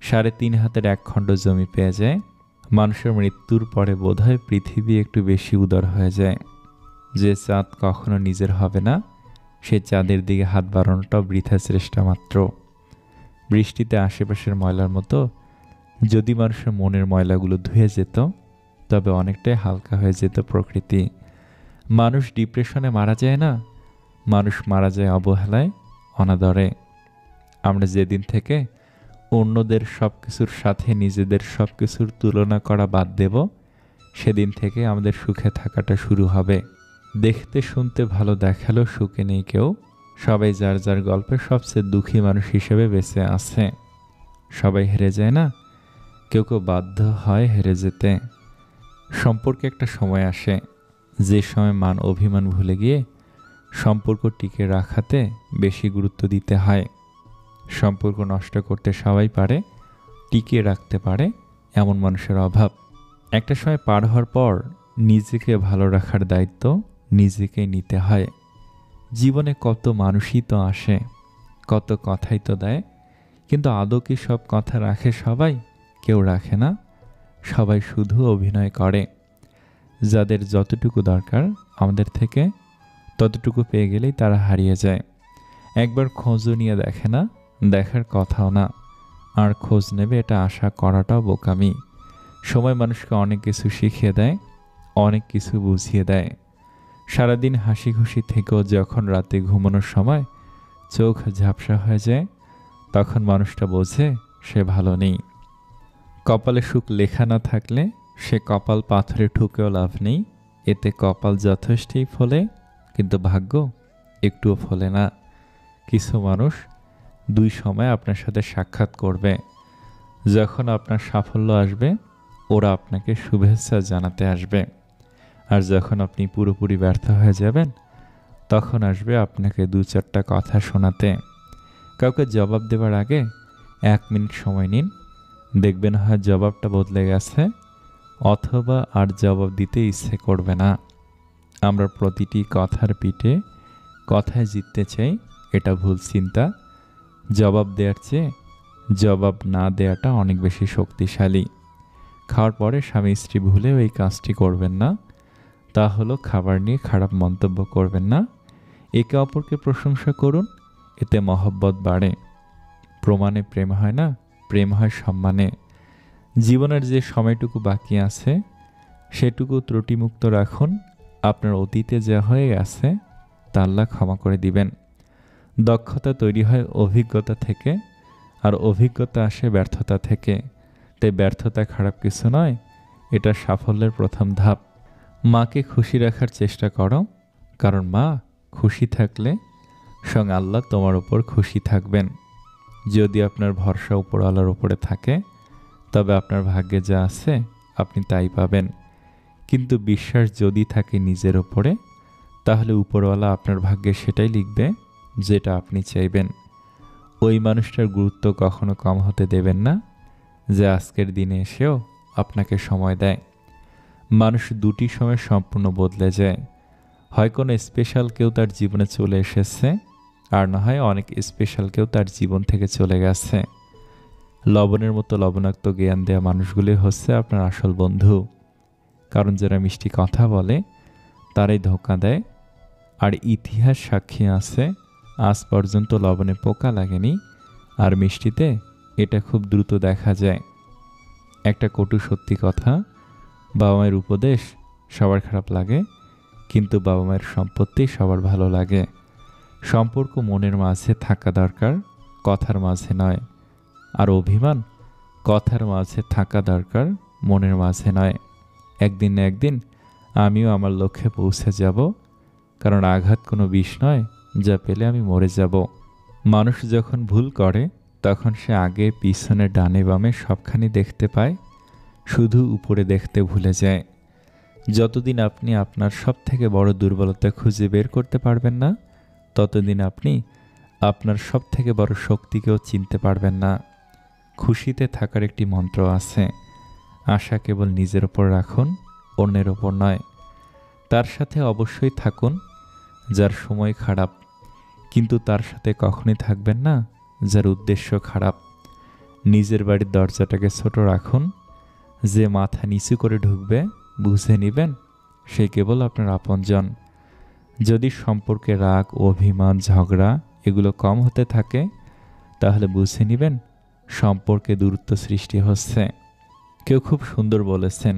3.5 হাতের 1 খণ্ড জমি পেয়ে যায়। মানুষের মৃত্যুর পরে বোধহয় পৃথিবী একটু বেশি উদার হয়ে যায়। যে চাঁদ কখনো নিজের হবে না, সে চাঁদের দিকে হাত বাড়ানোটাও বৃথা চেষ্টা মাত্র। বৃষ্টিতে আশেপাশের ময়লার মতো যদি মানুষের মনের ময়লাগুলো ধুয়ে যেত, তবে অনেকটাই হালকা হয়ে যেত প্রকৃতি। মানুষ ডিপ্রেশনে মারা যায় না, মানুষ মারা যায় অবহেলায়, অনাদরে। আমরা যেদিন থেকে অন্যদের সব কিছুর সাথে নিজেদের সব কিছুর তুলনা করা বাদ দেব, সেদিন থেকে আমাদের সুখে থাকাটা শুরু হবে। দেখতে শুনতে ভালো দেখালেও সুখে নেই কেউ। সবাই যার যার গল্পে সবচেয়ে দুঃখী মানুষ হিসেবে বেঁচে আছে। সবাই হেরে যায় না, কেউ কেউ বাধ্য হয় হেরে যেতে। সম্পর্কে একটা সময় আসে, যে সময় মান অভিমান ভুলে গিয়ে সম্পর্ক টিকে রাখাতে বেশি গুরুত্ব দিতে হয়। সম্পর্ক নষ্ট করতে সবাই পারে, টিকিয়ে রাখতে পারে এমন মানুষের অভাব। একটা সময় পার হওয়ার পর নিজেকে ভালো রাখার দায়িত্ব নিজেকেই নিতে হয়। জীবনে কত মানুষই তো আসে, কত কথাই তো দেয়, কিন্তু আদৌ কি সব কথা রাখে সবাই? কেউ রাখে না, সবাই শুধু অভিনয় করে। যাদের যতটুকু দরকার আমাদের থেকে, ততটুকু পেয়ে গেলেই তারা হারিয়ে যায়। একবার খোঁজও নিয়ে দেখে না, দেখার কথাও না, আর খোঁজ নেবে এটা আশা করাটাও বোকামি। সময় মানুষকে অনেক কিছু শিখিয়ে দেয়, অনেক কিছু বুঝিয়ে দেয়। সারাদিন হাসি খুশি থেকেও যখন রাতে ঘুমানোর সময় চোখ ঝাপসা হয়ে যায়, তখন মানুষটা বোঝে সে ভালো নেই। কপালে সুখ লেখা না থাকলে সে কপাল পাথরে ঠুকেও লাভ নেই। এতে কপাল যথেষ্টই ফলে, কিন্তু ভাগ্য একটুও ফলে না। কিছু মানুষ 2 সময় আপনার সাথে সাক্ষাৎ করবে। যখন আপনার সাফল্য আসবে, ওরা আপনাকে শুভেচ্ছা জানাতে আসবে। আর যখন আপনি পুরোপুরি ব্যর্থ হয়ে যাবেন, তখন আসবে আপনাকে 2-4টা কথা শোনাতে। কাউকে জবাব দেওয়ার আগে 1 মিনিট সময় নিন, দেখবেন হয় জবাবটা বদলে গেছে, অথবা আর জবাব দিতে ইচ্ছে করবে না। আমরা প্রতিটি কথার পিঠে কথায় জিততে চাই, এটা ভুল চিন্তা। জবাব দেওয়ার চেয়ে জবাব না দেওয়াটা অনেক বেশি শক্তিশালী। খাওয়ার পরে স্বামী স্ত্রী ভুলেও এই কাজটি করবেন না। তা হলো খাবার নিয়ে খারাপ মন্তব্য করবেন না। একে অপরকে প্রশংসা করুন, এতে মহব্বত বাড়ে। প্রমাণে প্রেম হয় না, প্রেম হয় সম্মানে। জীবনের যে সময়টুকু বাকি আছে, সেটুকু ত্রুটিমুক্ত রাখুন। আপনার অতীতে যা হয়ে গেছে তা আল্লাহ ক্ষমা করে দিবেন। দক্ষতা তৈরি হয় অভিজ্ঞতা থেকে, আর অভিজ্ঞতা আসে ব্যর্থতা থেকে। তাই ব্যর্থতা খারাপ কিছু নয়, এটা সাফল্যের প্রথম ধাপ। মাকে খুশি রাখার চেষ্টা করো, কারণ মা খুশি থাকলে স্বয়ং আল্লাহ তোমার উপর খুশি থাকবেন। যদি আপনার ভরসা উপরওয়ালার উপরে থাকে, তবে আপনার ভাগ্যে যা আছে আপনি তাই পাবেন। কিন্তু বিশ্বাস যদি থাকে নিজের ওপরে, তাহলে উপরওয়ালা আপনার ভাগ্যে সেটাই লিখবে যেটা আপনি চাইবেন। ওই মানুষটার গুরুত্ব কখনো কম হতে দেবেন না, যে আজকের দিনে এসেও আপনাকে সময় দেয়। মানুষ 2টি সময় সম্পূর্ণ বদলে যায়। হয় কোনো স্পেশাল কেউ তার জীবনে চলে এসেছে, আর না হয় অনেক স্পেশাল কেউ তার জীবন থেকে চলে গেছে। লবণের মতো লবণাক্ত জ্ঞান দেওয়া মানুষগুলি হচ্ছে আপনার আসল বন্ধু। কারণ যারা মিষ্টি কথা বলে তারাই ধোঁকা দেয়। আর ইতিহাস সাক্ষী আছে, আজ পর্যন্ত লবণে পোকা লাগেনি, আর মিষ্টিতে এটা খুব দ্রুত দেখা যায়। একটা কটু সত্যি কথা, বাবা মায়ের উপদেশ সবার খারাপ লাগে, কিন্তু বাবা মায়ের সম্পত্তি সবার ভালো লাগে। সম্পর্ক মনের মাঝে থাকা দরকার, কথার মাঝে নয়। আর অভিমান কথার মাঝে থাকা দরকার, মনের মাঝে নয়। একদিন না একদিন আমিও আমার লক্ষ্যে পৌঁছে যাব, কারণ আঘাত কোনো বিষ নয় যা পেলে আমি মরে যাব। মানুষ যখন ভুল করে, তখন সে আগে পিছনে ডানে বামে সবখানি দেখতে পায়, শুধু উপরে দেখতে ভুলে যায়। যতদিন আপনি আপনার সব থেকে বড় দুর্বলতা খুঁজে বের করতে পারবেন না, ততদিন আপনি আপনার সব থেকে বড় শক্তিকেও চিনতে পারবেন না। খুশিতে থাকার একটি মন্ত্র আছে, আশা কেবল নিজের ওপর রাখুন, অন্যের ওপর নয়। তার সাথে অবশ্যই থাকুন যার সময় খারাপ, কিন্তু তার সাথে কখনোই থাকবেন না যার উদ্দেশ্য খারাপ। নিজের বাড়ির দরজাটাকে ছোট রাখুন। যে মাথা নিচু করে ঢুকবে, বুঝে নেবেন সে কেবল আপনার আপনজন। যদি সম্পর্কে রাগ, অভিমান, ঝগড়া এগুলো কম হতে থাকে, তাহলে বুঝে নেবেন সম্পর্কে দূরত্ব সৃষ্টি হচ্ছে। কেউ খুব সুন্দর বলেছেন,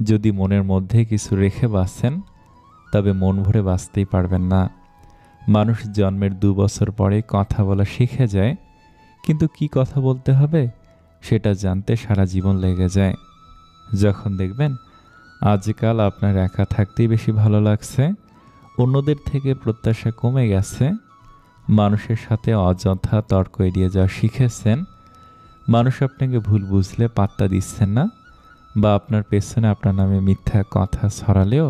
যদি মনের মধ্যে কিছু রেখে বাঁচেন তবে মন ভরে বাঁচতেই পারবেন না। মানুষ জন্মের 2 বছর পরে কথা বলা শিখে যায়, কিন্তু কি কথা বলতে হবে সেটা জানতে সারা জীবন লেগে যায়। যখন দেখবেন আজকাল আপনার একা থাকতেই বেশি ভালো লাগছে, অন্যদের থেকে প্রত্যাশা কমে গেছে, মানুষের সাথে অযথা তর্ক এড়িয়ে যাওয়া শিখেছেন, মানুষ আপনাকে ভুল বুঝলে পাত্তা দিচ্ছেন না, বা আপনার পেছনে আপনার নামে মিথ্যা কথা ছড়ালেও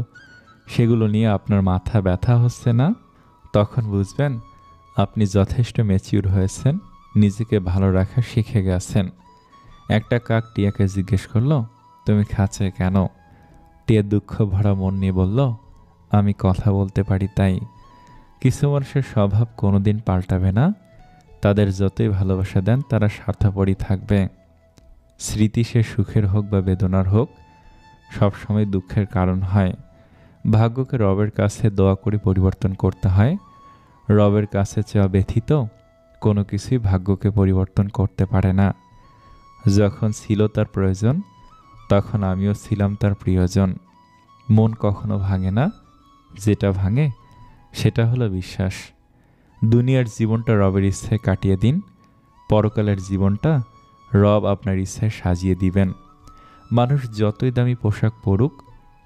সেগুলো নিয়ে আপনার মাথা ব্যথা হচ্ছে না, তখন বুঝবেন আপনি যথেষ্ট ম্যাচিউর হয়েছেন, নিজেকে ভালো রাখা শিখে গেছেন। একটা কাক টিয়াকে জিজ্ঞেস করলো, তুমি খাঁচায় কেন? টিয়া দুঃখ ভরা মন নিয়ে বলল, আমি কথা বলতে পারি তাই। কিছু মানুষের স্বভাব কোনোদিন পাল্টাবে না, তাদের যতই ভালোবাসা দেন তারা স্বার্থপরই থাকবে। স্মৃতি সে সুখের হোক বা বেদনার হোক, সবসময় দুঃখের কারণ হয়। ভাগ্যকে রবের কাছে দোয়া করে পরিবর্তন করতে হয়। রবের কাছে চাওয়া ব্যথিত কোনো কিছুই ভাগ্যকে পরিবর্তন করতে পারে না। যখন ছিল তার প্রয়োজন, তখন আমিও ছিলাম তার প্রিয়জন। মন কখনো ভাঙে না, যেটা ভাঙে সেটা হলো বিশ্বাস। দুনিয়ার জীবনটা রবের ইচ্ছায় কাটিয়ে দিন, পরকালের জীবনটা রব আপনার ইচ্ছায় সাজিয়ে দিবেন। মানুষ যতই দামি পোশাক পরুক,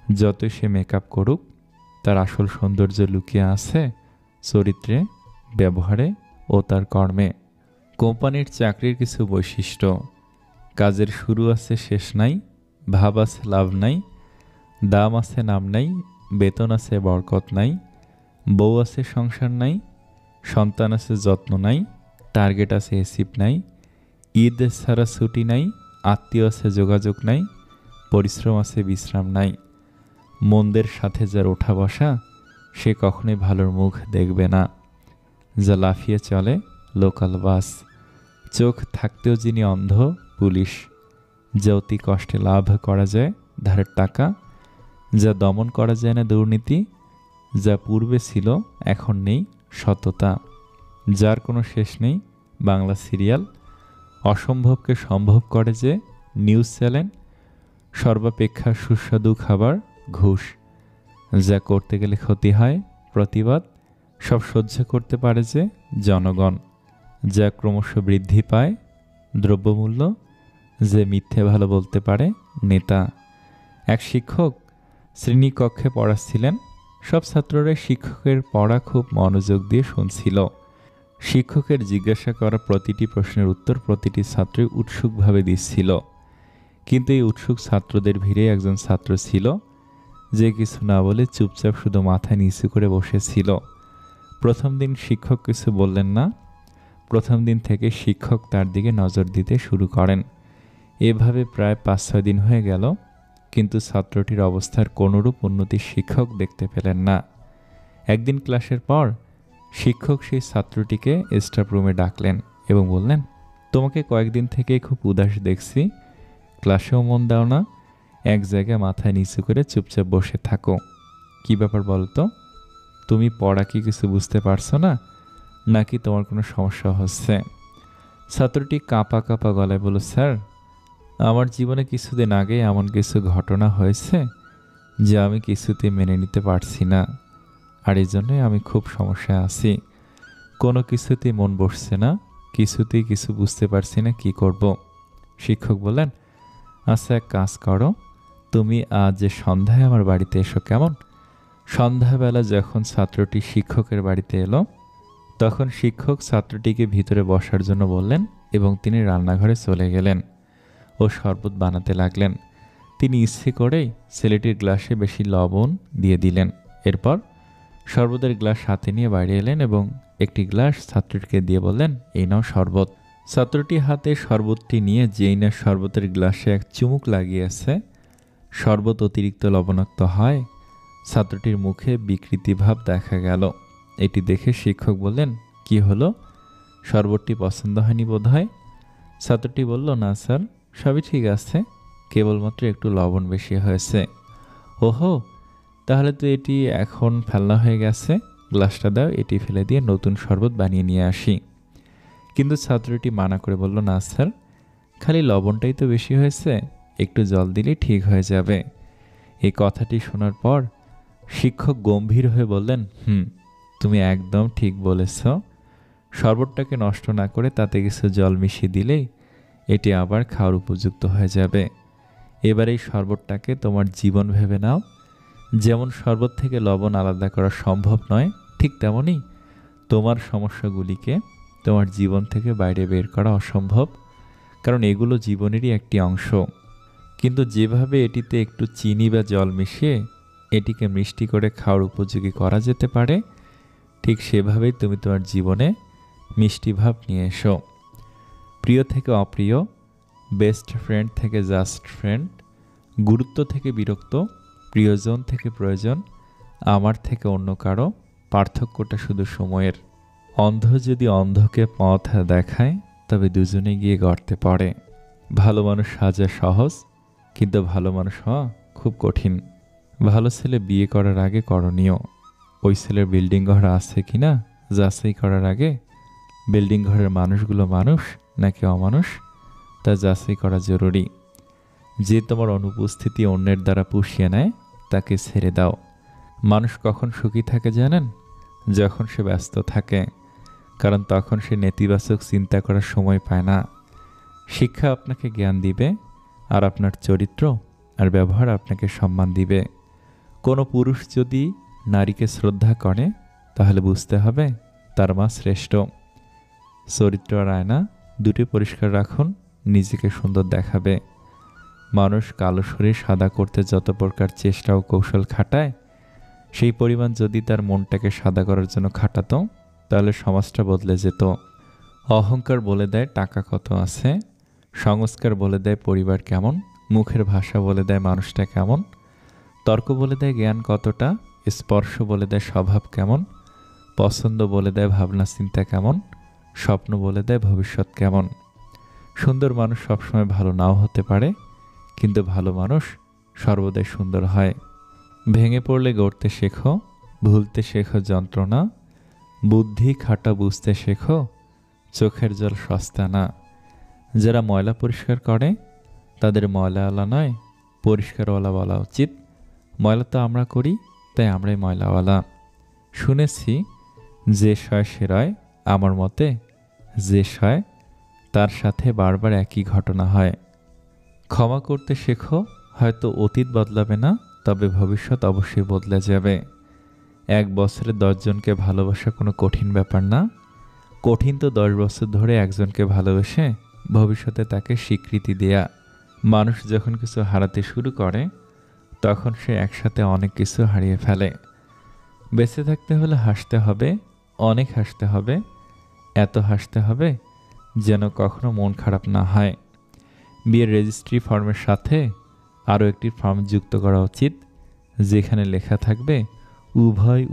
যতই সে মেকআপ করুক, তার আসল সৌন্দর্য লুকিয়ে আছে চরিত্রে, ব্যবহারে ও তার কর্মে। কোম্পানির চাকরির কিছু বৈশিষ্ট্য: কাজের শুরু আছে, শেষ নাই, ভাব আছে, লাভ নাই, দাম আছে, নাম নাই, বেতন আছে, বরকত নাই, বউ আছে, সংসার নাই, সন্তান আছে, যত্ন নাই, টার্গেট আছে, এসিপ নাই, ঈদ ছাড়া ছুটি নাই, আত্মীয় আছে, যোগাযোগ নাই, পরিশ্রম আছে, বিশ্রাম নাই। মন্দের সাথে যার ওঠা বসা, সে কখনোই ভালোর মুখ দেখবে না। যা লাফিয়ে চলে, লোকাল বাস। চোখ থাকতেও যিনি অন্ধ, পুলিশ। যা অতি কষ্টে লাভ করা যায়, ধারের টাকা। যা দমন করা যায় না, দুর্নীতি। যা পূর্বে ছিল এখন নেই, সততা। যার কোনো শেষ নেই, বাংলা সিরিয়াল। অসম্ভবকে সম্ভব করে যে, নিউজ চ্যানেল। সর্বাপেক্ষা সুস্বাদু খাবার, ঘুষ। যা করতে গেলে ক্ষতি হয়, প্রতিবাদ। সব সহ্য করতে পারে যে, জনগণ। যা ক্রমশ বৃদ্ধি পায়, দ্রব্যমূল্য। যে মিথ্যে ভালো বলতে পারে, নেতা। এক শিক্ষক শ্রেণীকক্ষে পড়াচ্ছিলেন। সব ছাত্ররা শিক্ষকের পড়া খুব মনোযোগ দিয়ে শুনছিল। শিক্ষকের জিজ্ঞাসা করা প্রতিটি প্রশ্নের উত্তর প্রতিটি ছাত্রই উৎসুকভাবে দিচ্ছিল। কিন্তু এই উৎসুক ছাত্রদের ভিড়ে একজন ছাত্র ছিল যে কিছু না বলে চুপচাপ শুধু মাথা নিচু করে বসেছিল। প্রথম দিন শিক্ষক কিছু বললেন না। প্রথম দিন থেকে শিক্ষক তার দিকে নজর দিতে শুরু করেন। এভাবে প্রায় 5-6 দিন হয়ে গেল, কিন্তু ছাত্রটির অবস্থার কোনোরূপ উন্নতি শিক্ষক দেখতে পেলেন না। একদিন ক্লাসের পর শিক্ষক সেই ছাত্রটিকে স্টাফ রুমে ডাকলেন এবং বললেন, তোমাকে কয়েকদিন থেকে খুব উদাস দেখছি, ক্লাসেও মন দাও না, এক জায়গায় মাথা নিচু করে চুপচাপ বসে থাকো। কি ব্যাপার বলো তো? তুমি পড়া কি কিছু বুঝতে পারছো না, নাকি তোমার কোনো সমস্যা হচ্ছে? ছাত্রটি কাঁপা কাঁপা গলায় বলল, স্যার, আমার জীবনে কিছুদিন আগে এমন কিছু ঘটনা হয়েছে যা আমি কিছুতেই মেনে নিতে পারছি না, আর এই জন্যই আমি খুব সমস্যায় আছি। কোনো কিছুতেই মন বসছে না, কিছুতেই কিছু বুঝতে পারছি না কি করব। শিক্ষক বললেন, আচ্ছা এক কাজ করো, তুমি আজ যে সন্ধ্যায় আমার বাড়িতে এসো, কেমন? সন্ধ্যাবেলা যখন ছাত্রটি শিক্ষকের বাড়িতে এলো, তখন শিক্ষক ছাত্রটিকে ভিতরে বসার জন্য বললেন এবং তিনি রান্নাঘরে চলে গেলেন ও শরবত বানাতে লাগলেন। তিনি ইচ্ছে করেই ছেলেটির গ্লাসে বেশি লবণ দিয়ে দিলেন। এরপর শরবতের গ্লাস হাতে নিয়ে বাইরে এলেন এবং একটি গ্লাস ছাত্রটিকে দিয়ে বললেন, এই নাও শরবত। ছাত্রটি হাতে শরবতটি নিয়ে যেই না শরবতের গ্লাসে এক চুমুক লাগিয়েছে, শরবত অতিরিক্ত লবণাক্ত হয়। ছাত্রটির মুখে বিকৃতিভাব দেখা গেল। এটি দেখে শিক্ষক বললেন, কি হলো, শরবতটি পছন্দ হয়নি বোধহয়? ছাত্রটি বলল, না স্যার, সবই ঠিক আছে, কেবলমাত্র একটু লবণ বেশি হয়েছে। ওহো, তাহলে তো এটি এখন ফেলনা হয়ে গেছে, গ্লাসটা দাও, এটি ফেলে দিয়ে নতুন শরবত বানিয়ে নিয়ে আসি। কিন্তু ছাত্রটি মানা করে বলল, না স্যার, খালি লবণটাই তো বেশি হয়েছে, একটু জল দিলেই ঠিক হয়ে যাবে। এই কথাটি শোনার পর শিক্ষক গম্ভীর হয়ে বললেন, তুমি একদম ঠিক বলেছ। শরবতটাকে নষ্ট না করে তাতে কিছু জল মিশিয়ে দিলেই এটি আবার খাওয়ার উপযুক্ত হয়ে যাবে। এবার এই শরবতটাকে তোমার জীবন ভেবে নাও। যেমন শরবত থেকে লবণ আলাদা করা সম্ভব নয়, ঠিক তেমনি তোমার সমস্যাগুলিকে তোমার জীবন থেকে বাইরে বের করা অসম্ভব, কারণ এগুলো জীবনেরই একটি অংশ। কিন্তু যেভাবে এটিতে একটু চিনি বা জল মিশিয়ে এটিকে মিষ্টি করে খাওয়ার উপযোগী করা যেতে পারে, ঠিক সেভাবেই তুমি তোমার জীবনে মিষ্টি ভাব নিয়ে এসো। প্রিয় থেকে অপ্রিয়, বেস্ট ফ্রেন্ড থেকে জাস্ট ফ্রেন্ড, গুরুত্ব থেকে বিরক্ত, প্রিয়জন থেকে প্রয়োজন, আমার থেকে অন্য কারো, পার্থক্যটা শুধু সময়ের। অন্ধ যদি অন্ধকে পথ দেখায়, তবে দুজনে গিয়ে গর্তে পড়ে। ভালো মানুষ সাজা সহজ, কিন্তু ভালো মানুষ হওয়া খুব কঠিন। ভালো ছেলে বিয়ে করার আগে করণীয়, ওই ছেলের বিল্ডিং ঘর আছে কিনা যাচাই করার আগে বিল্ডিং ঘরের মানুষগুলো মানুষ নাকি অমানুষ তা যাচাই করা জরুরি। যে তোমার অনুপস্থিতি অন্যের দ্বারা পুষিয়ে নেয়, তাকে ছেড়ে দাও। মানুষ কখন সুখী থাকে জানেন? যখন সে ব্যস্ত থাকে, কারণ তখন সে নেতিবাচক চিন্তা করার সময় পায় না। শিক্ষা আপনাকে জ্ঞান দিবে, আর আপনার চরিত্র আর ব্যবহার আপনাকে সম্মান দিবে। কোনো পুরুষ যদি নারীকে শ্রদ্ধা করে, তাহলে বুঝতে হবে তার মা শ্রেষ্ঠ। চরিত্র আর আয়না দুটি পরিষ্কার রাখুন, নিজেকে সুন্দর দেখাবে। মানুষ কালো শরীর সাদা করতে যত প্রকার চেষ্টা ও কৌশল খাটায়, সেই পরিমাণ যদি তার মনটাকে সাদা করার জন্য খাটাতো, তাহলে সমাজটা বদলে যেত। অহংকার বলে দেয় টাকা কত আছে, সংস্কার বলে দেয় পরিবার কেমন, মুখের ভাষা বলে দেয় মানুষটা কেমন, তর্ক বলে দেয় জ্ঞান কতটা, স্পর্শ বলে দেয় স্বভাব কেমন, পছন্দ বলে দেয় ভাবনা চিন্তা কেমন, স্বপ্ন বলে দেয় ভবিষ্যৎ কেমন। সুন্দর মানুষ সবসময় ভালো নাও হতে পারে, কিন্তু ভালো মানুষ সর্বদাই সুন্দর হয়। ভেঙে পড়লে গড়তে শেখো, ভুলতে শেখো যন্ত্রণা, বুদ্ধি খাটা বুঝতে শেখো, চোখের জল সস্তা না। যারা ময়লা পরিষ্কার করে, তাদের ময়লাওয়ালা নয় পরিষ্কারওয়ালা বলা উচিত। ময়লা তো আমরা করি, তাই আমরাই ময়লাওয়ালা। শুনেছি যে সয় সে রয়, আমার মতে যে সয় তার সাথে বারবার একই ঘটনা হয়। ক্ষমা করতে শেখো, হয়তো অতীত বদলাবে না, তবে ভবিষ্যৎ অবশ্যই বদলে যাবে। 1 বছরে 10 জনকে ভালোবাসা কোনো কঠিন ব্যাপার না। কঠিন তো 10 বছর ধরে একজনকে ভালোবেসে ভবিষ্যতে তাকে স্বীকৃতি দেয়া। মানুষ যখন কিছু হারাতে শুরু করে, তখন সে একসাথে অনেক কিছু হারিয়ে ফেলে। বেঁচে থাকতে হলে হাসতে হবে, অনেক হাসতে হবে, এত হাসতে হবে যেন কখনো মন খারাপ না হয়। বিয়ের রেজিস্ট্রি ফর্মের সাথে আরও একটি ফর্ম যুক্ত করা উচিত, যেখানে লেখা থাকবে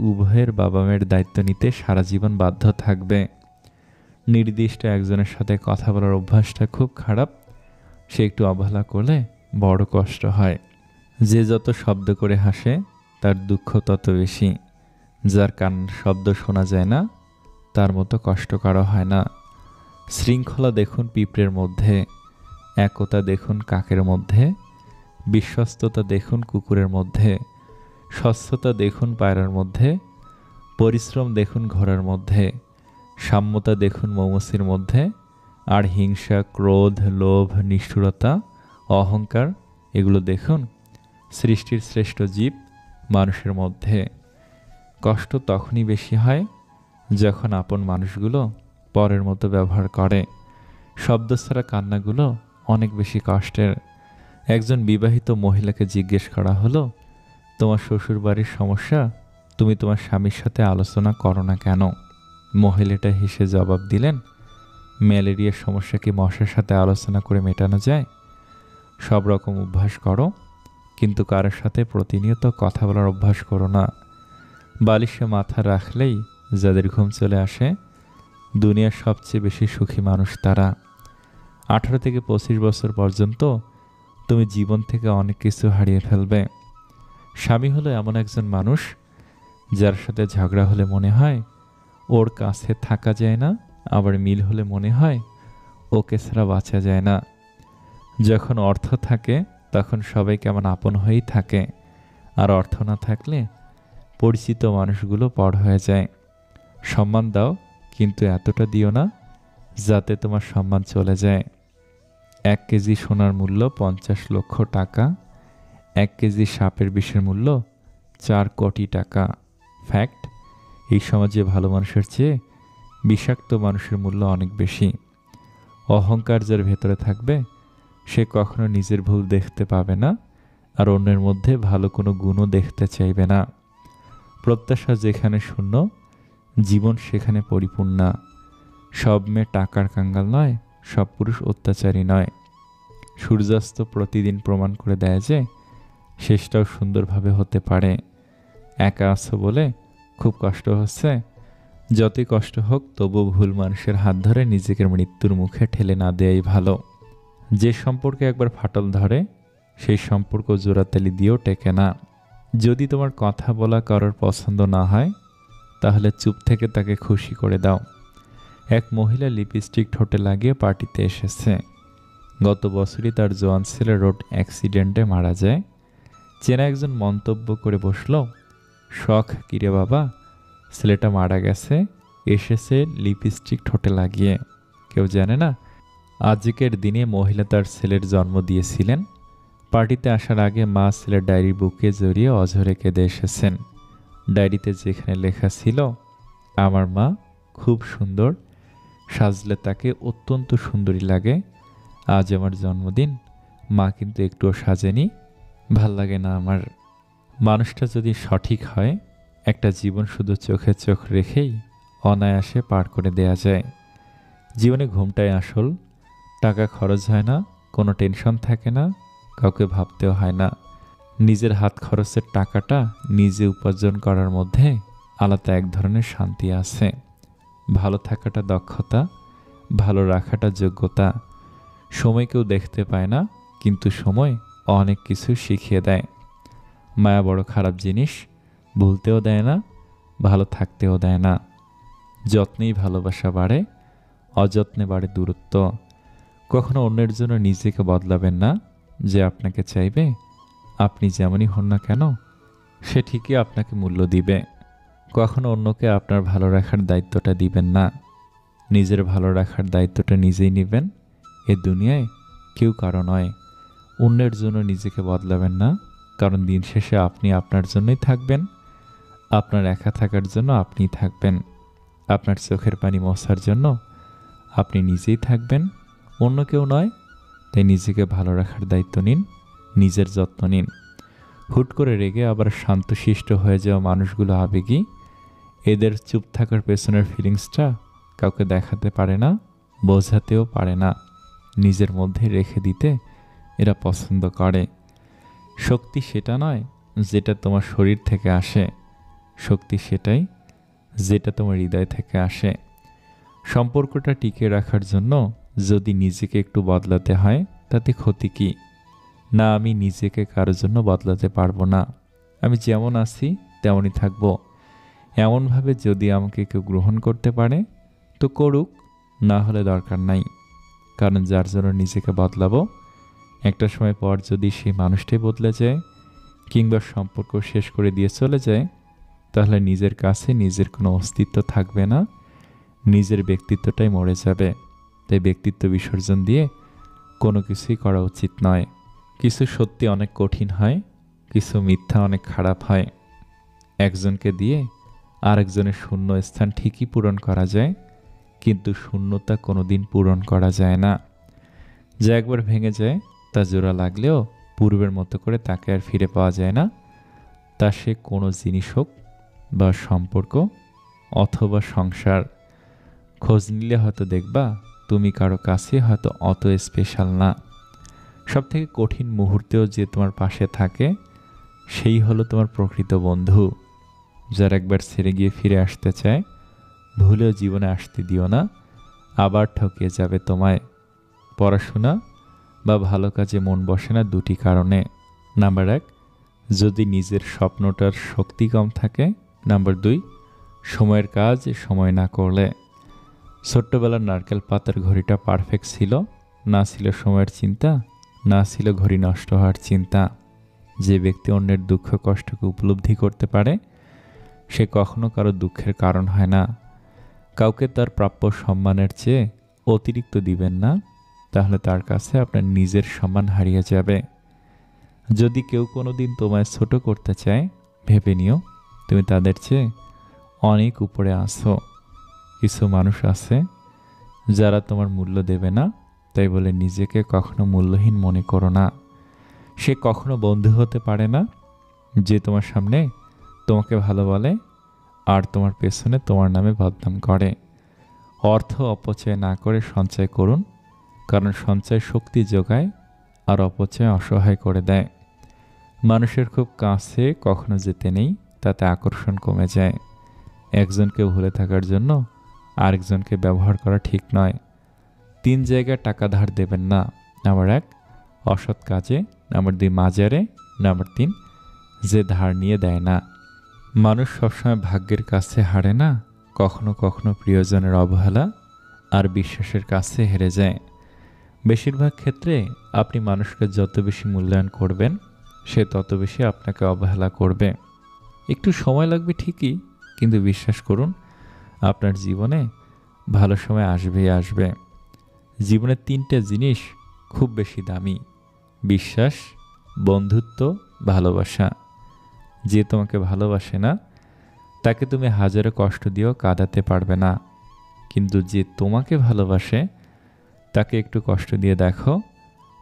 উভয়ের বাবা মায়ের দায়িত্ব নিতে সারা জীবন বাধ্য থাকবে। নির্দিষ্ট একজনের সাথে কথা বলার অভ্যাসটা খুব খারাপ, সে একটু অবহেলা করলে বড় কষ্ট হয়। যে যত শব্দ করে হাসে, তার দুঃখ তত বেশি। যার কান শব্দ শোনা যায় না, তার মতো কষ্ট করা হয় না। শৃঙ্খলা দেখুন পিঁপড়ের মধ্যে, একতা দেখুন কাকের মধ্যে, বিশ্বস্ততা দেখুন কুকুরের মধ্যে, স্বচ্ছতা দেখুন পায়রার মধ্যে, পরিশ্রম দেখুন ঘোড়ার মধ্যে, সাম্যতা দেখুন মৌমাছির মধ্যে, আর হিংসা, ক্রোধ, লোভ, নিষ্ঠুরতা, অহংকার এগুলো দেখুন সৃষ্টির শ্রেষ্ঠ জীব মানুষের মধ্যে। কষ্ট তখনই বেশি হয় যখন আপন মানুষগুলো পরের মতো ব্যবহার করে। শব্দ ছাড়া কান্নাগুলো অনেক বেশি কষ্টের। একজন বিবাহিত মহিলাকে জিজ্ঞেস করা হলো, তোমার শ্বশুর বাড়ির সমস্যা তুমি তোমার স্বামীর সাথে আলোচনা করো না কেন? মহিলাটা হেসে জবাব দিলেন, ম্যালেরিয়ার সমস্যা কি মশার সাথে আলোচনা করে মেটানো যায়? সব রকম অভ্যাস করো, কিন্তু কারোর সাথে প্রতিনিয়ত কথা বলার অভ্যাস করো না। বালিশে মাথা রাখলেই যাদের ঘুম চলে আসে, দুনিয়ার সবচেয়ে বেশি সুখী মানুষ তারা। 18 থেকে 25 বছর পর্যন্ত তুমি জীবন থেকে অনেক কিছু হারিয়ে ফেলবে। স্বামী হলো এমন একজন মানুষ যার সাথে ঝগড়া হলে মনে হয় ওর কাছে থাকা যায় না, আবার মিল হলে মনে হয় ওকে ছাড়া বাঁচা যায় না। যখন অর্থ থাকে তখন সবাই কেমন আপন হয়েই থাকে, আর অর্থ না থাকলে পরিচিত মানুষগুলো পর হয়ে যায়। সম্মান দাও, কিন্তু এতটা দিও না যাতে তোমার সম্মান চলে যায়। 1 কেজি সোনার মূল্য 50 লক্ষ টাকা, 1 কেজি সাপের বিষের মূল্য 4 কোটি টাকা। ফ্যাক্ট, এই সমাজে ভালো মানুষের চেয়ে বিষাক্ত মানুষের মূল্য অনেক বেশি। অহংকার যার ভেতরে থাকবে সে কখনো নিজের ভুল দেখতে পাবে না, আর অন্যের মধ্যে ভালো কোনো গুণও দেখতে চাইবে না। প্রত্যাশা যেখানে শূন্য, জীবন সেখানে পরিপূর্ণ। সব মেয়ে টাকার কাঙ্গাল নয়, সব পুরুষ অত্যাচারী নয়। সূর্যাস্ত প্রতিদিন প্রমাণ করে দেয় যে শেষটাও সুন্দরভাবে হতে পারে। একা আছো বলে খুব কষ্ট হচ্ছে, যতই কষ্ট হোক তবু ভুল মানুষের হাত ধরে নিজেকে মৃত্যুর মুখে ঠেলে না দেয়াই ভালো। যে সম্পর্কে একবার ফাটল ধরে সেই সম্পর্ক জোড়াতালি দিয়েও টেকে না। যদি তোমার কথা বলা কারোর পছন্দ না হয় তাহলে চুপ থেকে তাকে খুশি করে দাও। এক মহিলা লিপস্টিক ঠোঁটে লাগিয়ে পার্টিতে এসেছে। গত বছরই তার জোয়ান ছেলে রোড অ্যাক্সিডেন্টে মারা যায়। চেনা একজন মন্তব্য করে বসল, শখ কিরে বাবা, ছেলেটা মারা গেছে, এসেছে লিপস্টিক ঠোঁটে লাগিয়ে। কেউ জানে না আজকের দিনে মহিলা তার ছেলের জন্ম দিয়েছিলেন। পার্টিতে আসার আগে মা ছেলের ডায়েরি বুকে জড়িয়ে অঝরে কেঁদে এসেছেন। ডায়েরিতে যেখানে লেখা ছিল, আমার মা খুব সুন্দর, সাজলে তাকে অত্যন্ত সুন্দরী লাগে। আজ আমার জন্মদিন, মা কিন্তু একটুও সাজেনি, ভাল লাগে না আমার। মানুষটা যদি সঠিক হয়, একটা জীবন শুধু চোখে চোখ রেখেই অনায়াসে পার করে দেয়া যায়। জীবনে ঘুমটাই আসল। টাকা খরচ হয় না, কোনো টেনশন থাকে না, কাউকে ভাবতেও হয় না। নিজের হাত খরচের টাকাটা নিজে উপার্জন করার মধ্যে আলাদা এক ধরনের শান্তি আছে। ভালো থাকাটা দক্ষতা, ভালো রাখাটা যোগ্যতা। সময় কেউ দেখতে পায় না, কিন্তু সময় অনেক কিছু শিখিয়ে দেয়। মায়া বড় খারাপ জিনিস, ভুলতেও দেয় না, ভালো থাকতেও দেয় না। যত্নেই ভালোবাসা বাড়ে, অযত্নে বাড়ে দূরত্ব। কখনো অন্যের জন্য নিজেকে বদলাবেন না। যে আপনাকে চাইবে, আপনি যেমনই হন না কেন, সে ঠিকই আপনাকে মূল্য দিবে। কখনো অন্যকে আপনার ভালো রাখার দায়িত্বটা দিবেন না। নিজের ভালো রাখার দায়িত্বটা নিজেই নেবেন। এ দুনিয়ায় কেউ কারো নয়। অন্যের জন্য নিজেকে বদলাবেন না, কারণ দিন শেষে আপনি আপনার জন্যই থাকবেন। আপনার একা থাকার জন্য আপনিই থাকবেন। আপনার চোখের পানি মোছার জন্য আপনি নিজেই থাকবেন, অন্য কেউ নয়। তাই নিজেকে ভালো রাখার দায়িত্ব নিন, নিজের যত্ন নিন। হুট করে রেগে আবার শান্তশিষ্ট হয়ে যাওয়া মানুষগুলো আবেগী। এদের চুপ থাকার পেছনের ফিলিংসটা কাউকে দেখাতে পারে না, বোঝাতেও পারে না। নিজের মধ্যে রেখে দিতে এরা পছন্দ করে। শক্তি সেটা নয় যেটা তোমার শরীর থেকে আসে, শক্তি সেটাই যেটা তোমার হৃদয় থেকে আসে। সম্পর্কটা টিকে রাখার জন্য যদি নিজেকে একটু বদলাতে হয় তাতে ক্ষতি কি? না, আমি নিজেকে কারোর জন্য বদলাতে পারবো না। আমি যেমন আছি তেমনই থাকবো। এমনভাবে যদি আমাকে কেউ গ্রহণ করতে পারে তো করুক, না হলে দরকার নাই। কারণ যার জন্য নিজেকে বদলাবো, একটা সময় পর যদি সেই মানুষটাই বদলে যায় কিংবা সম্পর্ক শেষ করে দিয়ে চলে যায়, তাহলে নিজের কাছে নিজের কোনো অস্তিত্ব থাকবে না, নিজের ব্যক্তিত্বটাই মরে যাবে। তাই ব্যক্তিত্ব বিসর্জন দিয়ে কোনো কিছুই করা উচিত নয়। কিছু সত্যি অনেক কঠিন হয়, কিছু মিথ্যা অনেক খারাপ হয়। একজনকে দিয়ে আরেকজনের শূন্য স্থান ঠিকই পূরণ করা যায়, কিন্তু শূন্যতা কোনোদিন পূরণ করা যায় না। যা একবার ভেঙে যায় তা জোড়া লাগলেও পূর্বের মতো করে তাকে আর ফিরে পাওয়া যায় না। তা সে কোনো জিনিস হোক বা সম্পর্ক অথবা সংসার। খোঁজ নিলে হয়তো দেখবা তুমি কারো কাছে হয়তো অত স্পেশাল না। সবথেকে কঠিন মুহূর্তেও যে তোমার পাশে থাকে সেই হলো তোমার প্রকৃত বন্ধু। যার একবার ছেড়ে গিয়ে ফিরে আসতে চায়, ভুলেও জীবনে আসতে দিও না, আবার ঠকিয়ে যাবে তোমায়। পড়াশোনা বা ভালো কাজে মন বসে না দুটি কারণে। নাম্বার 1, যদি নিজের স্বপ্নটার শক্তি কম থাকে। নাম্বার 2, সময়ের কাজ সময় না করলে। ছোট্টবেলার নারকেল পাতার ঘড়িটা পারফেক্ট ছিল, না ছিল সময়ের চিন্তা, না ছিল ঘড়ি নষ্ট হওয়ার চিন্তা। যে ব্যক্তি অন্যের দুঃখ কষ্টকে উপলব্ধি করতে পারে সে কখনো কারো দুঃখের কারণ হয় না। কাউকে তার প্রাপ্য সম্মানের চেয়ে অতিরিক্ত দিবেন না, তাহলে তার কাছে আপনার নিজের সম্মান হারিয়ে যাবে। যদি কেউ কোনোদিন তোমায় ছোট করতে চায়, ভেবে নিও তুমি তাদের চেয়ে অনেক উপরে আছো। কিছু মানুষ আছে যারা তোমার মূল্য দেবে না, তাই বলে নিজেকে কখনো মূল্যহীন মনে করো না। সে কখনো বন্ধু হতে পারে না যে তোমার সামনে তোমাকে ভালো বলে আর তোমার পেছনে তোমার নামে বদনাম করে। অর্থ অপচয় না করে সঞ্চয় করুন, কারণ সঞ্চয় শক্তি যোগায় আর অপচয় অসহায় করে দেয়। মানুষের খুব কাছে কখনো যেতে নেই, তাতে আকর্ষণ কমে যায়। একজনকে ভুলে থাকার জন্য আরেকজনকে ব্যবহার করা ঠিক নয়। 3 জায়গায় টাকা ধার দেবেন না। নাম্বার 1, অসৎ কাজে। নাম্বার 2, মাজারে। নাম্বার 3, যে ধার নিয়ে দেয় না। মানুষ সবসময় ভাগ্যের কাছে হারে না, কখনো কখনো প্রিয়জনের অবহেলা আর বিশ্বাসের কাছে হেরে যায়। বেশিরভাগ ক্ষেত্রে আপনি মানুষকে যত বেশি মূল্যায়ন করবেন সে তত বেশি আপনাকে অবহেলা করবে। একটু সময় লাগবে ঠিকই, কিন্তু বিশ্বাস করুন আপনার জীবনে ভালো সময় আসবেই আসবে। জীবনে 3টে জিনিস খুব বেশি দামি: বিশ্বাস, বন্ধুত্ব, ভালোবাসা। যে তোমাকে ভালোবাসে না তাকে তুমি হাজারো কষ্ট দিয়েও কাঁদাতে পারবে না, কিন্তু যে তোমাকে ভালোবাসে তাকে একটু কষ্ট দিয়ে দেখো,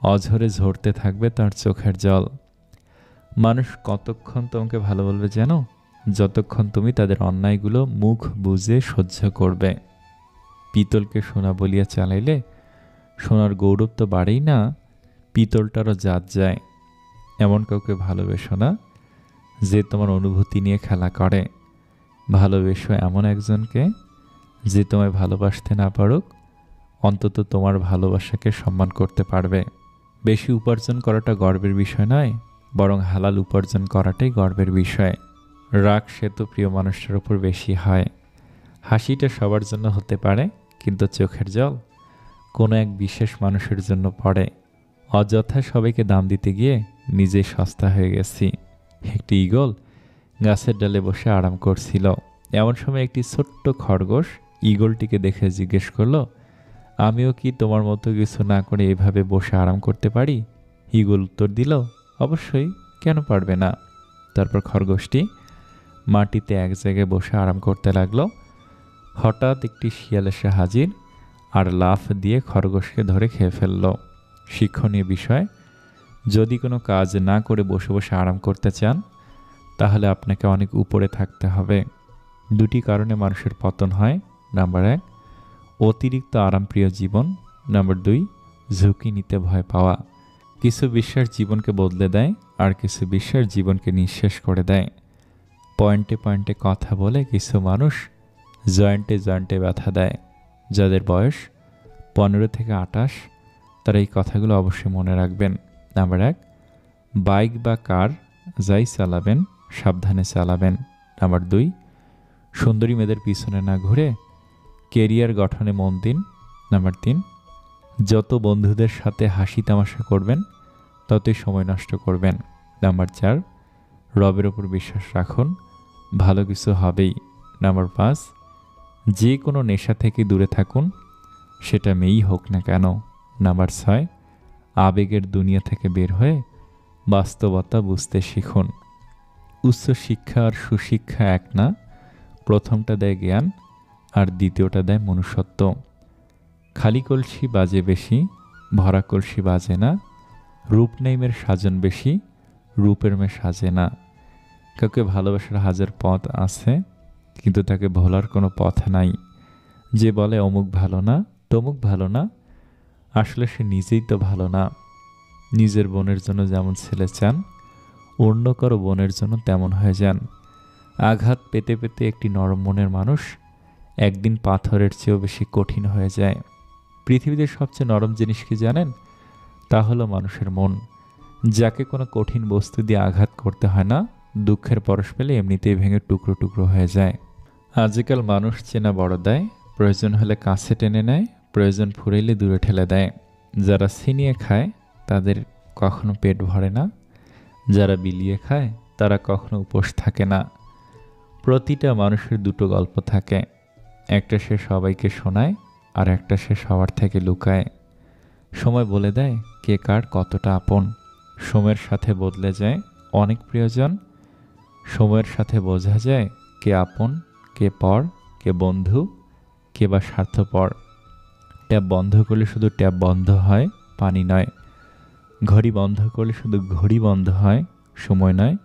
অঝরে ঝরতে থাকবে তার চোখের জল। মানুষ কতক্ষণ তোমাকে ভালো বলবে জানো? যতক্ষণ তুমি তাদের অন্যায়গুলো মুখ বুজে সহ্য করবে। পিতলকে সোনা বলিয়া চালাইলে সোনার গৌরব তো বাড়েই না, পিতলটারও জাত যায়। এমন কাউকে ভালোবেসো না যে তোমার অনুভূতি নিয়ে খেলা করে। ভালোবেসো এমন একজনকে যে তোমায় ভালোবাসতে না পারুক, অন্তত তোমার ভালোবাসাকে সম্মান করতে পারবে। বেশি উপার্জন করাটা গর্বের বিষয় নয়, বরং হালাল উপার্জন করাটাই গর্বের বিষয়। রাগ সে তো প্রিয় মানুষটার উপর বেশি হয়। হাসিটা সবার জন্য হতে পারে, কিন্তু চোখের জল কোনো এক বিশেষ মানুষের জন্য পড়ে। অযথা সবাইকে দাম দিতে গিয়ে নিজেই সস্তা হয়ে গেছি। একটি ঈগল গাছের ডালে বসে আরাম করছিল। এমন সময় একটি ছোট্ট খরগোশ ঈগলটিকে দেখে জিজ্ঞেস করলো, আমিও কি তোমার মতো কিছু না করে এভাবে বসে আরাম করতে পারি? ঈগল উত্তর দিল, অবশ্যই, কেন পারবে না। তারপর খরগোশটি মাটিতে এক জায়গায় বসে আরাম করতে লাগলো। হঠাৎ একটি শিয়াল এসে হাজির আর লাফ দিয়ে খরগোশকে ধরে খেয়ে ফেলল। শিক্ষণীয় বিষয়, যদি কোনো কাজ না করে বসে বসে আরাম করতে চান তাহলে আপনাকে অনেক উপরে থাকতে হবে। 2টি কারণে মানুষের পতন হয়। নাম্বার 1, অতিরিক্ত আরামপ্রিয় জীবন। নাম্বার 2, ঝুঁকি নিতে ভয় পাওয়া। কিছু বিশ্বাস জীবনকে বদলে দেয়, আর কিছু বিশ্বাস জীবনকে নিঃশেষ করে দেয়। পয়েন্টে পয়েন্টে কথা বলে কিছু মানুষ জয়েন্টে জয়েন্টে ব্যথা দেয়। যাদের বয়স 15 থেকে 28 তারা এই কথাগুলো অবশ্যই মনে রাখবেন। নাম্বার 1, বাইক বা কার যাই চালাবেন সাবধানে চালাবেন। নাম্বার 2, সুন্দরী মেয়েদের পিছনে না ঘুরে কেরিয়ার গঠনে মন দিন। নাম্বার 3, যত বন্ধুদের সাথে হাসি তামাশা করবেন ততই সময় নষ্ট করবেন। নাম্বার 4, রবের ওপর বিশ্বাস রাখুন, ভালো কিছু হবেই। নাম্বার 5, যে কোনো নেশা থেকে দূরে থাকুন, সেটা মেয়েই হোক না কেন। নাম্বার 6, আবেগের দুনিয়া থেকে বের হয়ে বাস্তবতা বুঝতে শিখুন। উচ্চশিক্ষা আর সুশিক্ষা এক না, প্রথমটা দেয় জ্ঞান আর দ্বিতীয়টা দেয় মনুষ্যত্ব। খালি কলসি বাজে বেশি, ভরা কলসি বাজে না। রূপ নেইমের সাজন বেশি, রূপের মেয়ে সাজে না। কাউকে ভালোবাসার হাজার পথ আছে, কিন্তু তাকে ভোলার কোনো পথ নাই। যে বলে অমুক ভালো না, তো তমুক ভালো না, আসলে সে নিজেই তো ভালো না। নিজের বোনের জন্য যেমন ছেলে চান, অন্য কারো বোনের জন্য তেমন হয়ে যান। আঘাত পেতে পেতে একটি নরম মনের মানুষ একদিন পাথরের চেয়েও বেশি কঠিন হয়ে যায়। পৃথিবীতে সবচেয়ে নরম জিনিস কি জানেন? তা হলো মানুষের মন, যাকে কোনো কঠিন বস্তু দিয়ে আঘাত করতে হয় না, দুঃখের পরশ পেলে এমনিতেই ভেঙে টুকরো টুকরো হয়ে যায়। আজকাল মানুষ চেনা বড় দেয়, প্রয়োজন হলে কাছে টেনে নেয়, প্রয়োজন ফুরাইলে দূরে ঠেলে দেয়। যারা ছিনিয়ে খায় তাদের কখনো পেট ভরে না, যারা বিলিয়ে খায় তারা কখনো উপোস থাকে না। প্রতিটা মানুষের দুটো গল্প থাকে, একটা সে সবাইকে শোনায়, আর একটা সে সবার থেকে লুকায়। সময় বলে দেয় কে কার কতটা আপন। সময়ের সাথে বদলে যায় অনেক প্রিয়জন। সময়ের সাথে বোঝা যায় কে আপন, কে পর, কে বন্ধু, কে বা স্বার্থপর। ট্যাপ বন্ধ করলে শুধু ট্যাপ বন্ধ হয়, পানি নয়। ঘড়ি বন্ধ করলে শুধু ঘড়ি বন্ধ হয়, সময় নয়।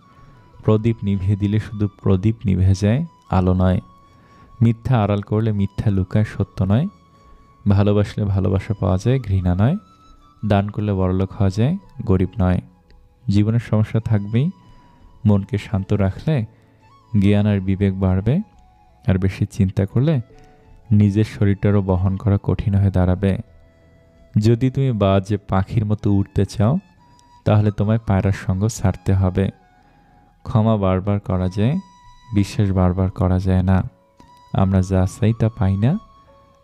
প্রদীপ নিভিয়ে দিলে শুধু প্রদীপ নিভে যায়, আলো নয়। মিথ্যা আড়াল করলে মিথ্যা লুকায়, সত্য নয়। ভালোবাসলে ভালোবাসা পাওয়া যায়, ঘৃণা নয়। দান করলে বড়লোক হওয়া যায়, গরিব নয়। জীবনের সমস্যা থাকবেই, মনকে শান্ত রাখলে জ্ঞান আর বিবেক বাড়বে। আর বেশি চিন্তা করলে নিজের শরীরটারও বহন করা কঠিন হয়ে দাঁড়াবে। যদি তুমি বাজে পাখির মতো উড়তে চাও, তাহলে তোমায় পায়রার সঙ্গ ছাড়তে হবে। ক্ষমা বারবার করা যায়, বিশ্বাস বারবার করা যায় না। আমরা যা চাই তা পাই না,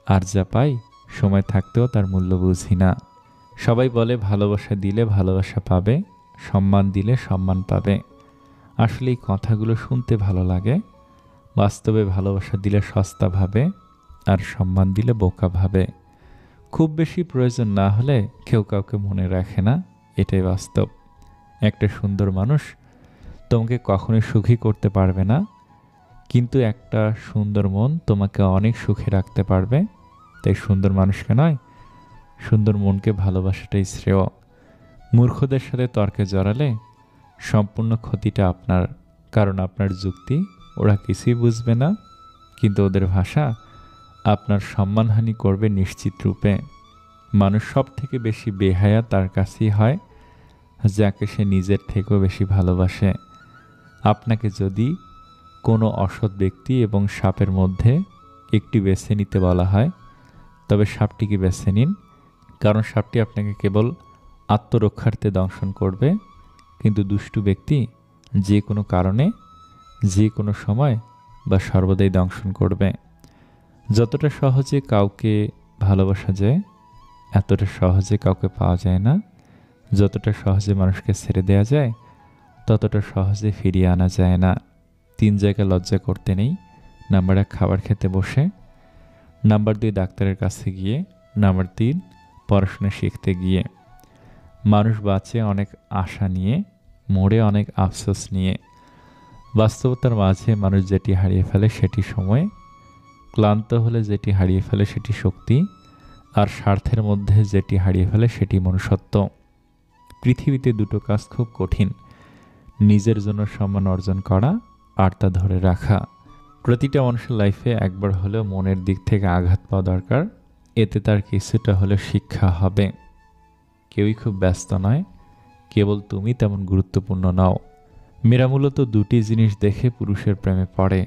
আর যা পাই সময় থাকতেও তার মূল্য বুঝি না। সবাই বলে ভালোবাসা দিলে ভালোবাসা পাবে, সম্মান দিলে সম্মান পাবে। আসলে এই কথাগুলো শুনতে ভালো লাগে, বাস্তবে ভালোবাসা দিলে সস্তা ভাবে, আর সম্মান দিলে বোকা ভাবে। খুব বেশি প্রয়োজন না হলে কেউ কাউকে মনে রাখে না, এটাই বাস্তব। একটা সুন্দর মানুষ তোমাকে কখনোই সুখী করতে পারবে না, কিন্তু একটা সুন্দর মন তোমাকে অনেক সুখে রাখতে পারবে। তাই সুন্দর মানুষকে নয়, সুন্দর মনকে ভালোবাসাটাই শ্রেয়। মূর্খদের সাথে তর্কে জড়ালে সম্পূর্ণ ক্ষতিটা আপনার, কারণ আপনার যুক্তি ওরা কিছুই বুঝবে না, কিন্তু ওদের ভাষা আপনার সম্মানহানি করবে নিশ্চিত রূপে। মানুষ সব থেকে বেশি বেহায়া তার কাছেই হয়, যাকে সে নিজের থেকেও বেশি ভালোবাসে। আপনাকে যদি কোনো অসৎ ব্যক্তি এবং সাপের মধ্যে একটি বেছে নিতে বলা হয়, তবে সাপটিকে বেছে নিন, কারণ সাপটি আপনাকে কেবল আত্মরক্ষার্থে দংশন করবে, কিন্তু দুষ্টু ব্যক্তি যে কোনো কারণে, যে কোনো সময় বা সর্বদাই দংশন করবে। যতটা সহজে কাউকে ভালোবাসা যায়, এতটা সহজে কাউকে পাওয়া যায় না। যতটা সহজে মানুষকে ছেড়ে দেওয়া যায়, ততটা সহজে ফিরিয়ে আনা যায় না। 3 জায়গায় লজ্জা করতে নেই। নাম্বার 1 খাবার খেতে বসে, নাম্বার 2 ডাক্তারের কাছে গিয়ে, নাম্বার 3 পড়াশোনা শিখতে গিয়ে। মানুষ বাঁচে অনেক আশা নিয়ে, মরে অনেক আফসোস নিয়ে। বাস্তবতার মাঝে মানুষ যেটি হারিয়ে ফেলে সেটি সময়, ক্লান্ত হলে যেটি হারিয়ে ফেলে সেটি শক্তি, আর স্বার্থের মধ্যে যেটি হারিয়ে ফেলে সেটি মনুষ্যত্ব। পৃথিবীতে দুটো কাজ খুব কঠিন, নিজের জন্য সম্মান অর্জন করা আর তা ধরে রাখা। প্রতিটা মানুষের লাইফে একবার হলেও মনের দিক থেকে আঘাত পাওয়া দরকার, এতে তার কিছুটা হলেও শিক্ষা হবে। কেউই খুব ব্যস্ত নয়, কেবল তুমি তেমন গুরুত্বপূর্ণ নাও। মেয়েরা মূলত দুটি জিনিস দেখে পুরুষের প্রেমে পড়ে,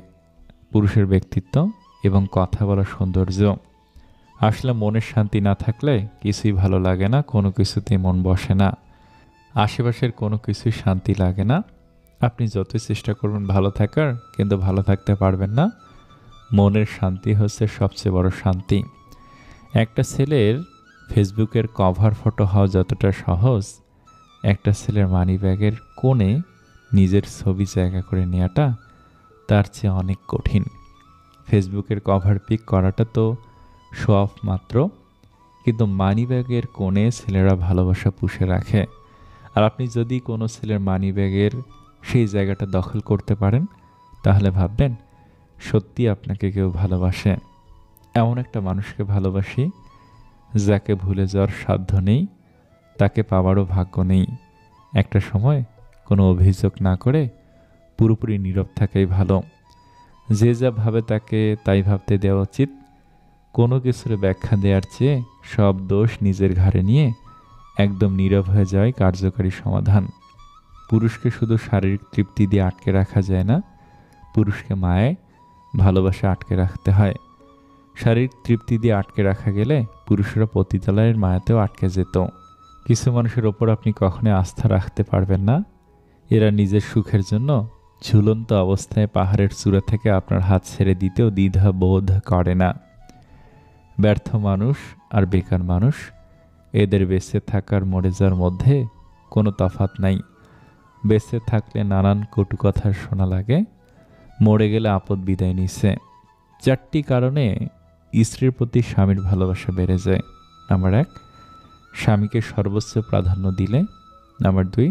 পুরুষের ব্যক্তিত্ব এবং কথা বলার সৌন্দর্য। আসলে মনের শান্তি না থাকলে কিছুই ভালো লাগে না, কোনো কিছুতেই মন বসে না, আশেপাশের কোনো কিছুই শান্তি লাগে না। আপনি যতই চেষ্টা করবেন ভালো থাকার, কিন্তু ভালো থাকতে পারবেন না। মনের শান্তি হচ্ছে সবচেয়ে বড় শান্তি। একটা ছেলের ফেসবুকের কভার ফটো হওয়া যতটা সহজ, একটা ছেলের মানি ব্যাগের কোণে নিজের ছবি জায়গা করে নেওয়াটা তার চেয়ে অনেক কঠিন। ফেসবুকের কভার পিক করাটা তো শো অফ মাত্র, কিন্তু মানি ব্যাগের কোণে ছেলেরা ভালোবাসা পুষে রাখে। আর আপনি যদি কোনো ছেলের মানি ব্যাগের সেই জায়গাটা দখল করতে পারেন, তাহলে ভাববেন সত্যি আপনাকে কেউ ভালোবাসে। এমন একটা মানুষকে ভালোবাসি যাকে ভুলে যাওয়ার সাধ্য নেই, তাকে পাওয়ারও ভাগ্য নেই। একটা সময় কোনো অভিযোগ না করে পুরোপুরি নীরব থাকাই ভালো। যে যা ভাবে তাকে তাই ভাবতে দেওয়া উচিত। কোনো কিছুর ব্যাখ্যা দেওয়ার চেয়ে সব দোষ নিজের ঘাড়ে নিয়ে একদম নীরব হয়ে যায় কার্যকরী সমাধান। পুরুষকে শুধু শারীরিক তৃপ্তি দিয়ে আটকে রাখা যায় না, পুরুষকে মায়ে ভালোবাসা আটকে রাখতে হয়। শারীরিক তৃপ্তি দিয়ে আটকে রাখা গেলে পুরুষেরা পতিতালয়ের মায়াতেও আটকে যেত। কিছু মানুষের ওপর আপনি কখনোই আস্থা রাখতে পারবেন না। এরা নিজের সুখের জন্য ঝুলন্ত অবস্থায় পাহাড়ের চূড়া থেকে আপনার হাত ছেড়ে দিতেও দ্বিধা বোধ করে না। ব্যর্থ মানুষ আর বেকার মানুষ, এদের বেঁচে থাকার মরে যাওয়ার মধ্যে কোনো তফাৎ নাই। বেঁচে থাকলে নানান কটু কথা শোনা লাগে, মরে গেলে আপদ বিদায় নিছে। 4টি কারণে স্ত্রীর প্রতি স্বামীর ভালোবাসা বেড়ে যায়। নাম্বার 1, স্বামীকে সর্বোচ্চ প্রাধান্য দিলে। নাম্বার 2,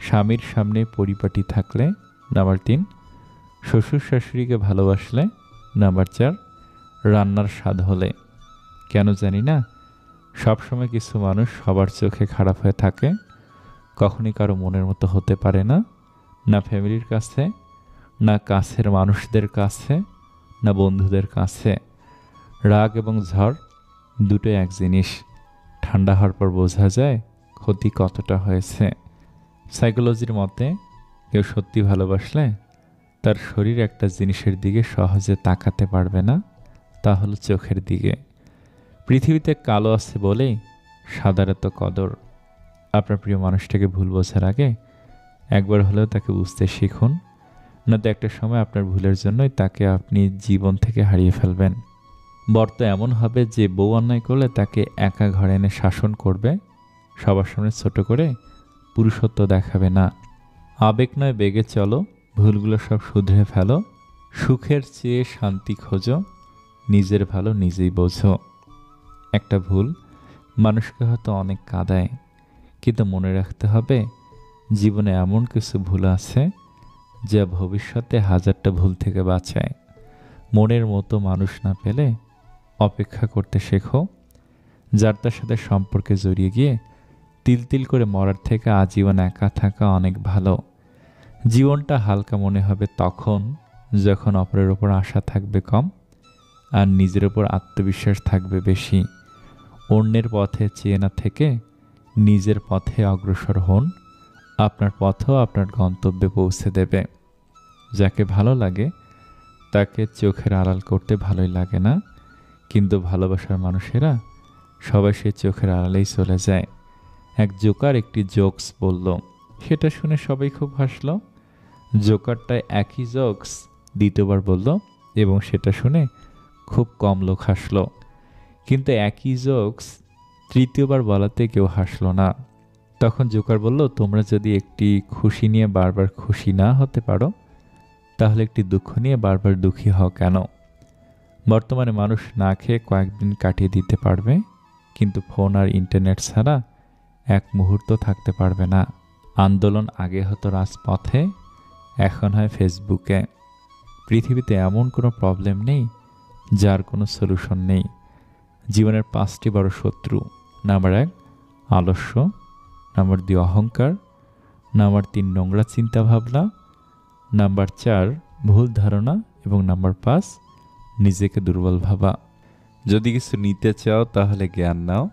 স্বামীর সামনে পরিপাটি থাকলে। নাম্বার 3, শ্বশুর শাশুড়িকে ভালোবাসলে। নাম্বার 4, রান্নার স্বাদ হলে। কেন জানি না, সবসময় কিছু মানুষ সবার চোখে খারাপ হয়ে থাকে, কখনই কারো মনের মতো হতে পারে না, না ফ্যামিলির কাছে, না কাছের মানুষদের কাছে, না বন্ধুদের কাছে। রাগ এবং ঝড় দুটোই এক জিনিস। ঠান্ডা হওয়ার পর বোঝা যায় ক্ষতি কতটা হয়েছে। সাইকোলজির মতে কেউ সত্যি ভালোবাসলে তার শরীর একটা জিনিসের দিকে সহজে তাকাতে পারবে না, তা হলো চোখের দিকে। পৃথিবীতে কালো আছে বলেই সাদার এত কদর। আপনার প্রিয় মানুষটাকে ভুল বোঝার আগে একবার হলেও তাকে বুঝতে শিখুন, না তো একটা সময় আপনার ভুলের জন্যই তাকে আপনি জীবন থেকে হারিয়ে ফেলবেন। বর্ত এমন হবে যে বউ অন্যায় করলে তাকে একা ঘরে এনে শাসন করবে, সবার সামনে ছোট করে পুরুষত্ব দেখাবে না। আবেগ নয় বেগে চলো, ভুলগুলো সব শুধরে ফেলো, সুখের চেয়ে শান্তি খোঁজো, নিজের ভালো নিজেই বোঝো। একটা ভুল মানুষকে হয়তো অনেক কাঁদায়, কিন্তু মনে রাখতে হবে জীবনে এমন কিছু ভুল আছে যা ভবিষ্যতে হাজারটা ভুল থেকে বাঁচায়। মনের মতো মানুষ না পেলে অপেক্ষা করতে শেখো। যার তার সাথে সম্পর্কে জড়িয়ে গিয়ে তিল তিল করে মরার থেকে আজীবন একা থাকা অনেক ভালো। জীবনটা হালকা মনে হবে তখন যখন অপরের ওপর আশা থাকবে কম আর নিজের ওপর আত্মবিশ্বাস থাকবে বেশি। অন্যের পথে চেয়ে না থেকে নিজের পথে অগ্রসর হন, আপনার পথও আপনার গন্তব্যে পৌঁছে দেবে। যাকে ভালো লাগে তাকে চোখের আড়াল করতে ভালোই লাগে না, কিন্তু ভালোবাসার মানুষেরা সবাই সে চোখের আড়ালেই চলে যায়। এক জোকার একটি জোকস বলল, সেটা শুনে সবাই খুব হাসল। জোকারটা একই জোকস দ্বিতীয়বার বলল এবং সেটা শুনে খুব কম লোক হাসল, কিন্তু একই জোকস তৃতীয়বার বলাতে কেউ হাসল না। তখন জোকার বলল, তোমরা যদি একটি খুশি নিয়ে বারবার খুশি না হতে পারো, তাহলে একটি দুঃখ নিয়ে বারবার দুঃখী হও কেন? বর্তমানে মানুষ না খেয়ে কয়েকদিন কাটিয়ে দিতে পারবে, কিন্তু ফোন আর ইন্টারনেট ছাড়া এক মুহূর্ত থাকতে পারবে না। আন্দোলন আগে হতো রাজপথে, এখন হয় ফেসবুকে। পৃথিবীতে এমন কোনো প্রবলেম নেই যার কোনো সলিউশন নেই। জীবনের 5টি বড় শত্রু। নাম্বার 1, আলস্য। নাম্বার 2, অহংকার। নাম্বার 3, নোংরা চিন্তাভাবনা। নাম্বার 4, ভুল ধারণা। এবং নাম্বার 5, নিজেকে দুর্বল ভাবা। যদি কিছু নিতে চাও তাহলে জ্ঞান নাও,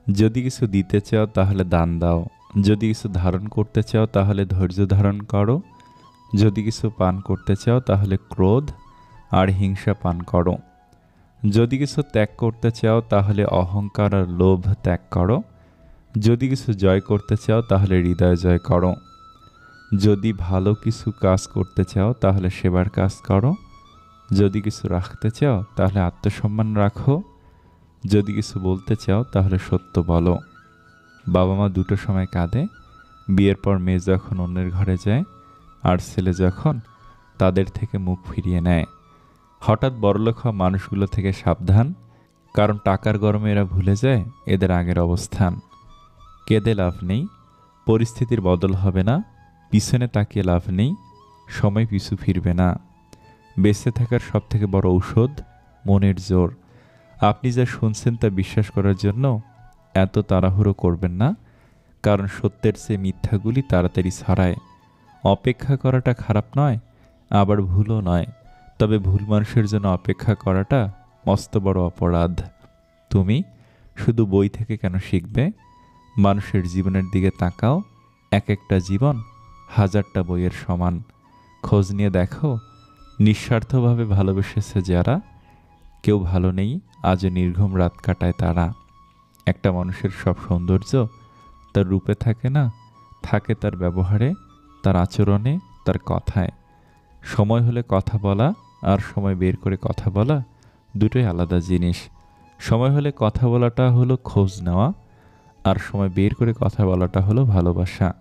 যদি কিছু দিতে চাও তাহলে দান দাও, যদি কিছু ধারণ করতে চাও তাহলে ধৈর্য ধারণ করো, যদি কিছু পান করতে চাও তাহলে ক্রোধ আর হিংসা পান করো, যদি কিছু ত্যাগ করতে চাও তাহলে অহংকার আর লোভ ত্যাগ করো, যদি কিছু জয় করতে চাও তাহলে হৃদয় জয় করো, যদি ভালো কিছু কাজ করতে চাও তাহলে সেবার কাজ করো, যদি কিছু রাখতে চাও তাহলে আত্মসম্মান রাখো, যদি কিছু বলতে চাও তাহলে সত্য বলো। বাবা মা দুটো সময় কাঁদে, বিয়ের পর মেয়ে যখন অন্যের ঘরে যায় আর ছেলে যখন তাদের থেকে মুখ ফিরিয়ে নেয়। হঠাৎ বড়লোক হওয়া মানুষগুলো থেকে সাবধান, কারণ টাকার গরমে এরা ভুলে যায় এদের আগের অবস্থান। কেঁদে লাভ নেই, পরিস্থিতির বদল হবে না, পিছনে তাকিয়ে লাভ নেই, সময় পিছু ফিরবে না। বেঁচে থাকার সবথেকে বড় ঔষধ মনের জোর। আপনি যা শুনছেন তা বিশ্বাস করার জন্য এত তাড়াহুড়ো করবেন না, কারণ সত্যের চেয়ে মিথ্যাগুলি তাড়াতাড়ি ছড়ায়। অপেক্ষা করাটা খারাপ নয়, আবার ভুলও নয়, তবে ভুল মানুষের জন্য অপেক্ষা করাটা মস্ত বড় অপরাধ। তুমি শুধু বই থেকে কেন শিখবে? মানুষের জীবনের দিকে তাকাও, এক একটা জীবন হাজারটা বইয়ের সমান। খোঁজ নিয়ে দেখো, নিঃস্বার্থভাবে ভালোবেসেছে যারা, কেউ ভালো নেই, আজ নির্ঘুম রাত কাটায় তারা। একটা মানুষের সব সৌন্দর্য তার রূপে থাকে না, থাকে তার ব্যবহারে, তার আচরণে, তার কথায়। সময় হলে কথা বলা আর সময় বের করে কথা বলা দুটোই আলাদা জিনিস। সময় হলে কথা বলাটা হলো খোঁজ নেওয়া, আর সময় বের করে কথা বলাটা হলো ভালোবাসা।